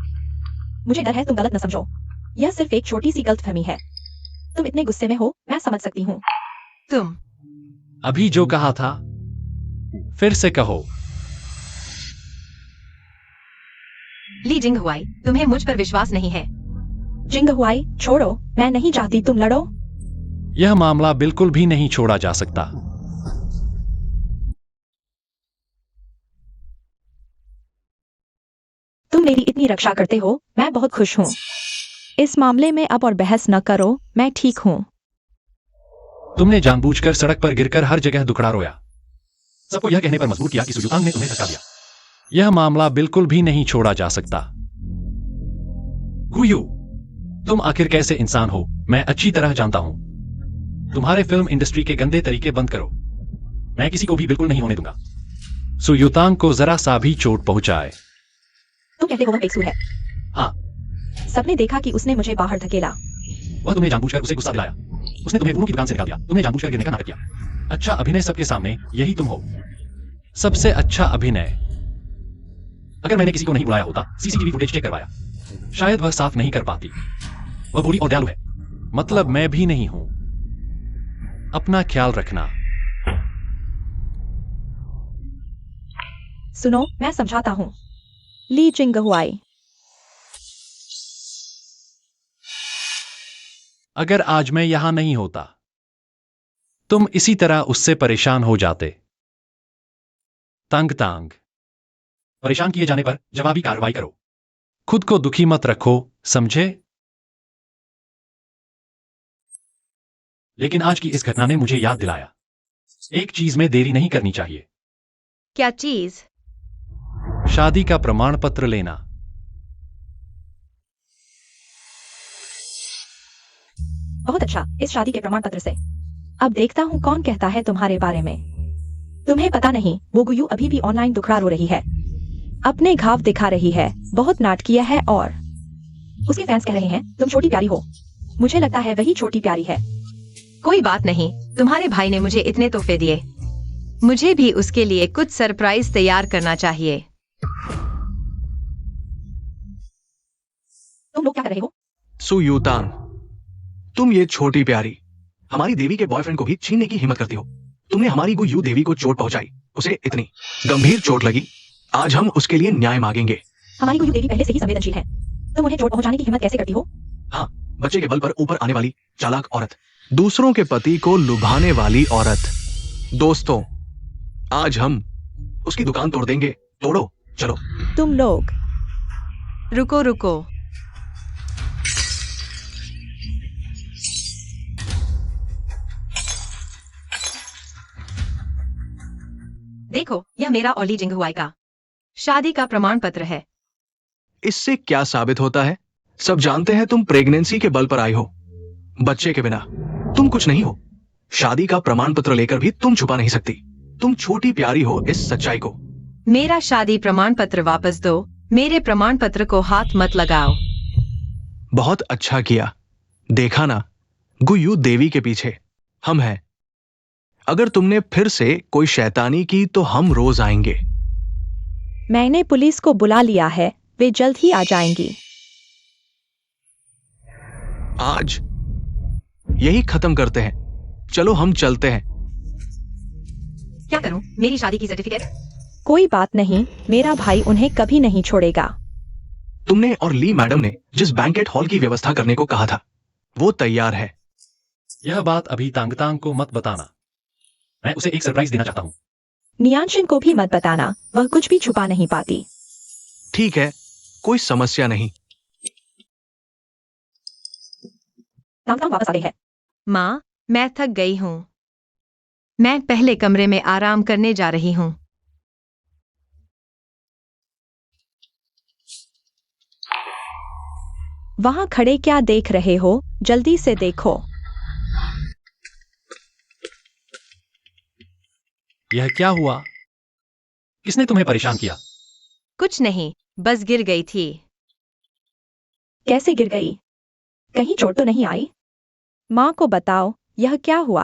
मुझे डर है तुम गलत न समझो, यह सिर्फ एक छोटी सी गलतफहमी है। तुम इतने गुस्से में हो, मैं समझ सकती हूँ। तुम अभी जो कहा था फिर से कहो। ली जिंग हुआई, तुम्हें मुझ पर विश्वास नहीं है। जिंग हुआई, छोड़ो, मैं नहीं चाहती तुम लड़ो। यह मामला बिल्कुल भी नहीं छोड़ा जा सकता। तुम मेरी इतनी रक्षा करते हो, मैं बहुत खुश हूँ। इस मामले में अब और बहस न करो, मैं ठीक हूँ। तुमने जानबूझकर सड़क पर गिरकर हर जगह दुखड़ा रोया, सबको यह कहने पर मजबूर किया कि सुयुतांग ने तुम्हें धक्का दिया। यह मामला बिल्कुल भी नहीं छोड़ा जा सकता। गुयू, तुम आखिर कैसे इंसान हो मैं अच्छी तरह जानता हूं। तुम्हारे फिल्म इंडस्ट्री के गंदे तरीके बंद करो, मैं किसी को भी बिल्कुल नहीं होने दूंगा। सुयुतांग को जरा सा भी चोट पहुंचाए। तुम कहते हो वह बेकसूर है? हाँ। सबने देखा कि उसने मुझे बाहर धकेला। वह तुम्हें जानबूझकर उसे गुस्सा दिलाया, उसने तुम्हें फूलों की दुकान से निकाल दिया, तुमने जानबूझकर गिरने का नाटक किया। अच्छा अभिनय सबके सामने, यही तुम हो, सबसे अच्छा अभिनय। अगर मैंने किसी को नहीं बुलाया होता, सीसीटीवी फुटेज चेक करवाया, शायद वह साफ नहीं कर पाती। वह बुरी और दयालु है, मतलब मैं भी नहीं हूं। अपना ख्याल रखना। सुनो, मैं समझाता हूँ। ली जिंग हुआई, अगर आज मैं यहां नहीं होता, तुम इसी तरह उससे परेशान हो जाते। तंग तांग, परेशान किए जाने पर जवाबी कार्रवाई करो, खुद को दुखी मत रखो, समझे? लेकिन आज की इस घटना ने मुझे याद दिलाया, एक चीज में देरी नहीं करनी चाहिए। क्या चीज? शादी का प्रमाण पत्र लेना। बहुत अच्छा, इस शादी के प्रमाण पत्र से। अब देखता हूँ कौन कहता है तुम्हारे बारे में। तुम्हें पता नहीं, वो गुयू अभी भी ऑनलाइन दुखड़ा रो रही है, अपने घाव दिखा रही है, बहुत नाटकीय है और उसके फैंस कह रहे हैं तुम छोटी प्यारी हो। मुझे लगता है वही छोटी प्यारी है। कोई बात नहीं, तुम्हारे भाई ने मुझे इतने तोहफे दिए, मुझे भी उसके लिए कुछ सरप्राइज तैयार करना चाहिए। तुम लोग क्या कर रहे हो? सुयुतांग, तुम ये छोटी प्यारी हमारी देवी के बॉयफ्रेंड को भी छीनने की हिम्मत करती हो। तुमने हमारी गुयू देवी को चोट पहुंचाई, उसे इतनी गंभीर चोट लगी, आज हम उसके लिए न्याय मांगेंगे। हमारी गुयू देवी पहले से ही संवेदनशील है, तुम उन्हें चोट पहुंचाने की हिम्मत कैसे करती हो? हाँ, बच्चे के बल पर ऊपर आने वाली चालाक औरत, दूसरों के पति को लुभाने वाली औरत। दोस्तों, आज हम उसकी दुकान तोड़ देंगे। तोड़ो, चलो। तुम लोग रुको रुको, देखो, यह मेरा और ली जिंग हुआई का शादी का प्रमाण पत्र है। इससे क्या साबित होता है? सब जानते हैं तुम प्रेगनेंसी के बल पर आई हो, बच्चे के बिना तुम कुछ नहीं हो। शादी का प्रमाण पत्र लेकर भी तुम छुपा नहीं सकती, तुम छोटी प्यारी हो इस सच्चाई को। मेरा शादी प्रमाण पत्र वापस दो, मेरे प्रमाण पत्र को हाथ मत लगाओ। बहुत अच्छा किया, देखा ना, गुयू देवी के पीछे हम हैं। अगर तुमने फिर से कोई शैतानी की तो हम रोज आएंगे। मैंने पुलिस को बुला लिया है, वे जल्द ही आ जाएंगी। आज यही खत्म करते हैं, चलो हम चलते हैं। क्या करूं? मेरी शादी की सर्टिफिकेट? कोई बात नहीं, मेरा भाई उन्हें कभी नहीं छोड़ेगा। तुमने और ली मैडम ने जिस बैंकेट हॉल की व्यवस्था करने को कहा था, वो तैयार है। यह बात अभी तांगतांग को मत बताना, मैं उसे एक सरप्राइज देना चाहता हूं। नियांशिन को भी मत बताना, वह कुछ भी छुपा नहीं पाती। ठीक है, कोई समस्या नहीं। तांगतांग वापस आ गई है। माँ, मैं थक गई हूँ, मैं पहले कमरे में आराम करने जा रही हूँ। वहां खड़े क्या देख रहे हो, जल्दी से देखो। यह क्या हुआ? किसने तुम्हें परेशान किया? कुछ नहीं, बस गिर गई थी। कैसे गिर गई? कहीं चोट तो नहीं आई? माँ को बताओ, यह क्या हुआ?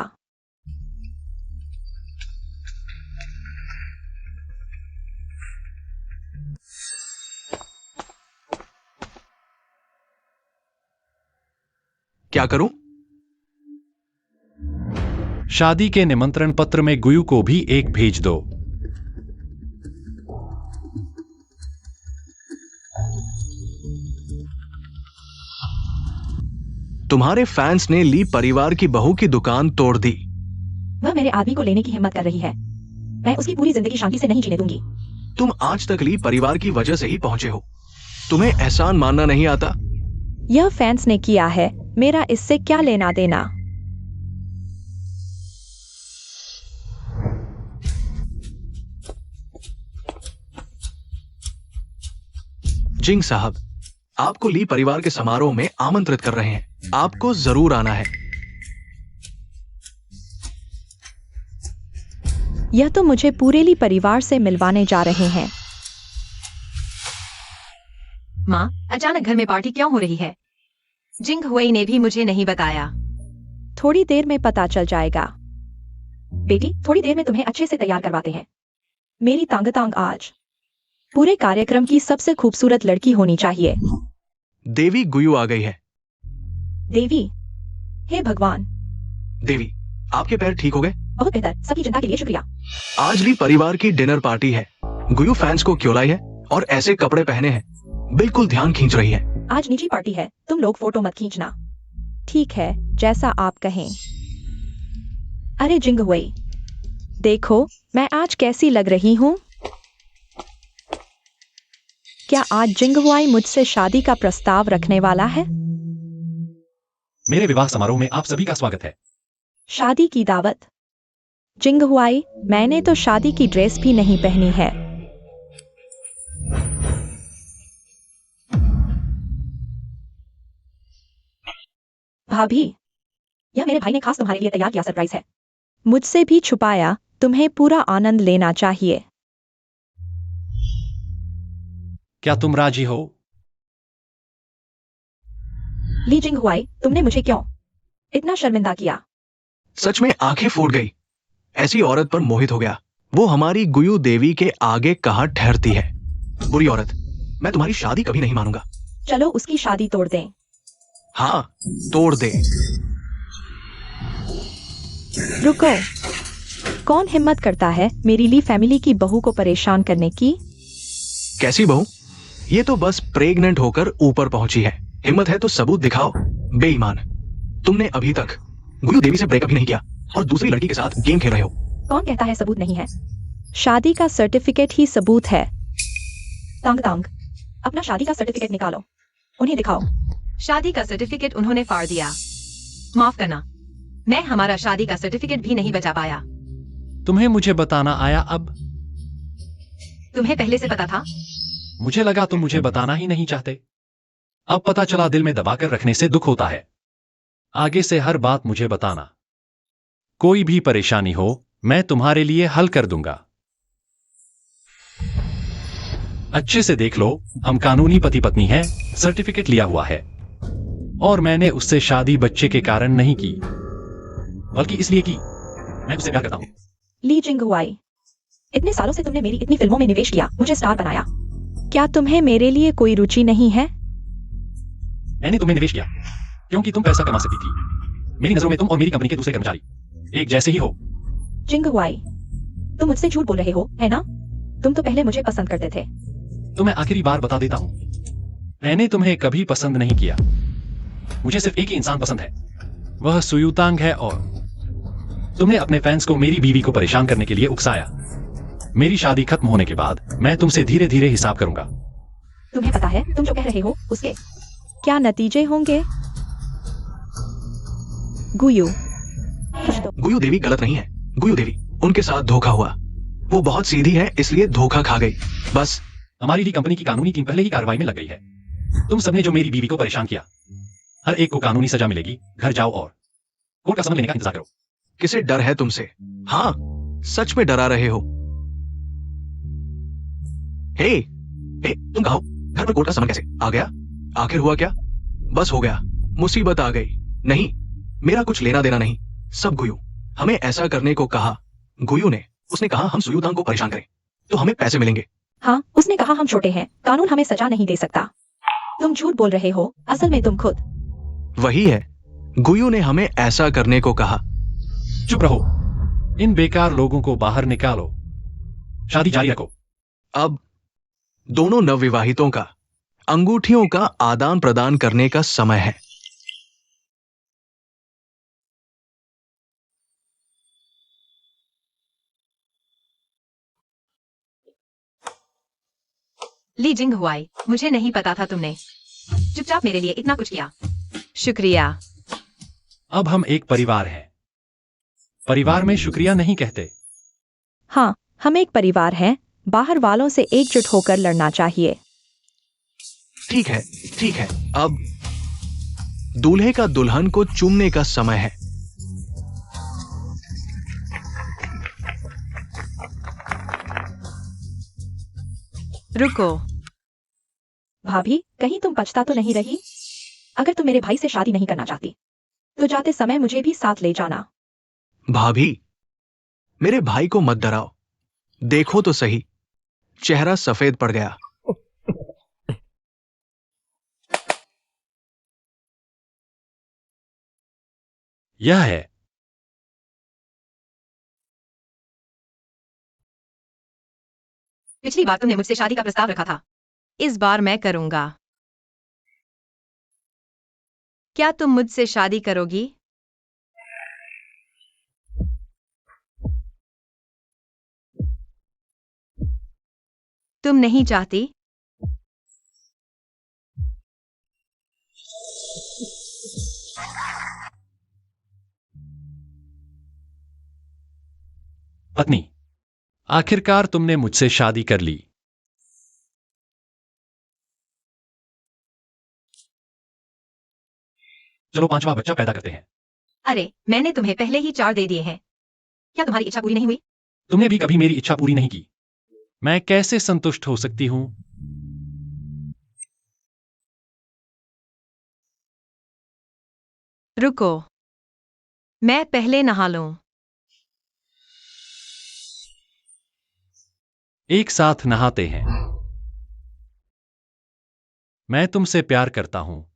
क्या करूं? शादी के निमंत्रण पत्र में गुयू को भी एक भेज दो। तुम्हारे फैंस ने ली परिवार की बहू की दुकान तोड़ दी। वह मेरे आदमी को लेने की हिम्मत कर रही है। मैं उसकी पूरी जिंदगी शांति से नहीं जीने दूंगी। तुम आज तक ली परिवार की वजह से ही पहुंचे हो। तुम्हें एहसान मानना नहीं आता? यह फैंस ने किया है, मेरा इससे क्या लेना देना। जिंग साहब, आपको ली परिवार के समारोह में आमंत्रित कर रहे हैं। आपको जरूर आना है। यह तो मुझे पूरे ली परिवार से मिलवाने जा रहे हैं। माँ, अचानक घर में पार्टी क्यों हो रही है? जिंग हुई ने भी मुझे नहीं बताया। थोड़ी देर में पता चल जाएगा। बेटी, थोड़ी देर में तुम्हें अच्छे से तैयार करवाते हैं। मेरी तांग आज पूरे कार्यक्रम की सबसे खूबसूरत लड़की होनी चाहिए। देवी गुयू आ गई है। देवी, हे भगवान। देवी, आपके पैर ठीक हो गए? बहुत बेहतर, सबकी चिंता के लिए शुक्रिया। आज ली परिवार की डिनर पार्टी है। गुयू फैंस को क्यों लाई है और ऐसे कपड़े पहने हैं? बिल्कुल ध्यान खींच रही है। आज निजी पार्टी है, तुम लोग फोटो मत खींचना। ठीक है, जैसा आप कहें। अरे जिंग हुई, देखो मैं आज कैसी लग रही हूँ। क्या आज जिंग हुई मुझसे शादी का प्रस्ताव रखने वाला है? मेरे विवाह समारोह में आप सभी का स्वागत है। शादी की दावत? जिंग हुई, मैंने तो शादी की ड्रेस भी नहीं पहनी है। भाभी, यह मेरे भाई ने खास तुम्हारे लिए तैयार किया सरप्राइज है। मुझसे भी छुपाया, तुम्हें पूरा आनंद लेना चाहिए। क्या तुम राजी हो? ली जिंग हुई, तुमने मुझे क्यों इतना शर्मिंदा किया? सच में आंखें फूट गई। ऐसी औरत पर मोहित हो गया। वो हमारी गुयू देवी के आगे कहाँ ठहरती है। बुरी औरत, मैं तुम्हारी शादी कभी नहीं मानूंगा। चलो उसकी शादी तोड़ दें। हाँ, तोड़ दे। रुको, कौन हिम्मत करता है मेरी ली फैमिली की बहू को परेशान करने की? कैसी बहू? ये तो बस प्रेग्नेंट होकर ऊपर पहुंची है। हिम्मत है तो सबूत दिखाओ। बेईमान, तुमने अभी तक गुयू देवी से ब्रेकअप ही नहीं किया और दूसरी लड़की के साथ गेम खेल रहे हो। कौन कहता है सबूत नहीं है? शादी का सर्टिफिकेट ही सबूत है। तांग, अपना शादी का सर्टिफिकेट निकालो, उन्हें दिखाओ। शादी का सर्टिफिकेट उन्होंने फाड़ दिया। माफ करना, मैं हमारा शादी का सर्टिफिकेट भी नहीं बचा पाया। तुम्हें मुझे बताना आया अब? तुम्हें पहले से पता था? मुझे लगा तुम मुझे बताना ही नहीं चाहते। अब पता चला दिल में दबाकर रखने से दुख होता है। आगे से हर बात मुझे बताना। कोई भी परेशानी हो, मैं तुम्हारे लिए हल कर दूंगा। अच्छे से देख लो, हम कानूनी पति पत्नी हैं, सर्टिफिकेट लिया हुआ है। और मैंने उससे शादी बच्चे के कारण नहीं की, बल्कि इसलिए की मैं उससे प्यार करता हूं। ली जिंग हुई, इतने सालों से तुमने मेरी इतनी फिल्मों में निवेश किया, मुझे स्टार बनाया। क्या तुम्हें मेरे लिए कोई रुचि नहीं है? मैंने तुम्हें निवेश किया क्योंकि तुम पैसा कमा सकती थी। मेरी नजरों में तुम और मेरी कंपनी के दूसरे कर्मचारी एक जैसे ही हो। जिंग हुई, तुम मुझसे झूठ बोल रहे हो, है ना? तुम तो पहले मुझे पसंद करते थे। तो मैं आखिरी बार बता देता हूं, मैंने तुम्हें कभी पसंद नहीं किया। मुझे सिर्फ एक ही इंसान पसंद है, वह सुयुतांग है। और तुमने अपने फैंस को मेरी बीवी को परेशान करने के लिए उकसाया। मेरी शादी खत्म होने के बाद मैं तुमसे धीरे धीरे हिसाब करूंगा। तुम्हें पता है तुम जो कह रहे हो उसके क्या नतीजे होंगे? गुयू गुयू देवी गलत नहीं है। गुयू देवी, उनके साथ धोखा हुआ। वो बहुत सीधी है, इसलिए धोखा खा गई। बस हमारी ली कंपनी की कानूनी टीम पहले ही कार्रवाई में लग गई है। तुम सबने जो मेरी बीवी को परेशान किया, हर एक को कानूनी सजा मिलेगी। घर जाओ और कोर्ट का समय लेने का इंतजार करो। किसे डर है तुमसे? हाँ, सच में डरा रहे हो। हे, तुम कहो, घर पर कोर्ट का समन कैसे आ गया? आखिर हुआ क्या? बस हो गया, मुसीबत आ गई। नहीं, मेरा कुछ लेना देना नहीं, सब गुयू। हमें ऐसा करने को कहा गुयू ने। उसने कहा हम सुयुतांग को परेशान करें तो हमें पैसे मिलेंगे। हाँ, उसने कहा हम छोटे हैं, कानून हमें सजा नहीं दे सकता। तुम झूठ बोल रहे हो, असल में तुम खुद। वही है, गुयू ने हमें ऐसा करने को कहा। चुप रहो। इन बेकार लोगों को बाहर निकालो। शादी जारी रखो। अब दोनों नवविवाहितों का अंगूठियों का आदान प्रदान करने का समय है। ली जिंग हुआई, मुझे नहीं पता था तुमने चुपचाप मेरे लिए इतना कुछ किया। शुक्रिया। अब हम एक परिवार हैं। परिवार में शुक्रिया नहीं कहते। हाँ, हम एक परिवार हैं। बाहर वालों से एकजुट होकर लड़ना चाहिए। ठीक है, ठीक है। अब दूल्हे का दुल्हन को चूमने का समय है। रुको। भाभी, कहीं तुम पछता तो नहीं रही? अगर तुम मेरे भाई से शादी नहीं करना चाहती तो जाते समय मुझे भी साथ ले जाना। भाभी, मेरे भाई को मत डराओ। देखो तो सही, चेहरा सफेद पड़ गया। यह है। पिछली बार तुमने मुझसे शादी का प्रस्ताव रखा था। इस बार मैं करूंगा। क्या तुम मुझसे शादी करोगी? तुम नहीं चाहती? पत्नी, आखिरकार तुमने मुझसे शादी कर ली। चलो 5वां बच्चा पैदा करते हैं। अरे, मैंने तुम्हें पहले ही 4 दे दिए हैं। क्या तुम्हारी इच्छा पूरी नहीं हुई? तुमने भी कभी मेरी इच्छा पूरी नहीं की। मैं कैसे संतुष्ट हो सकती हूं? रुको, मैं पहले नहा लूं। एक साथ नहाते हैं। मैं तुमसे प्यार करता हूं।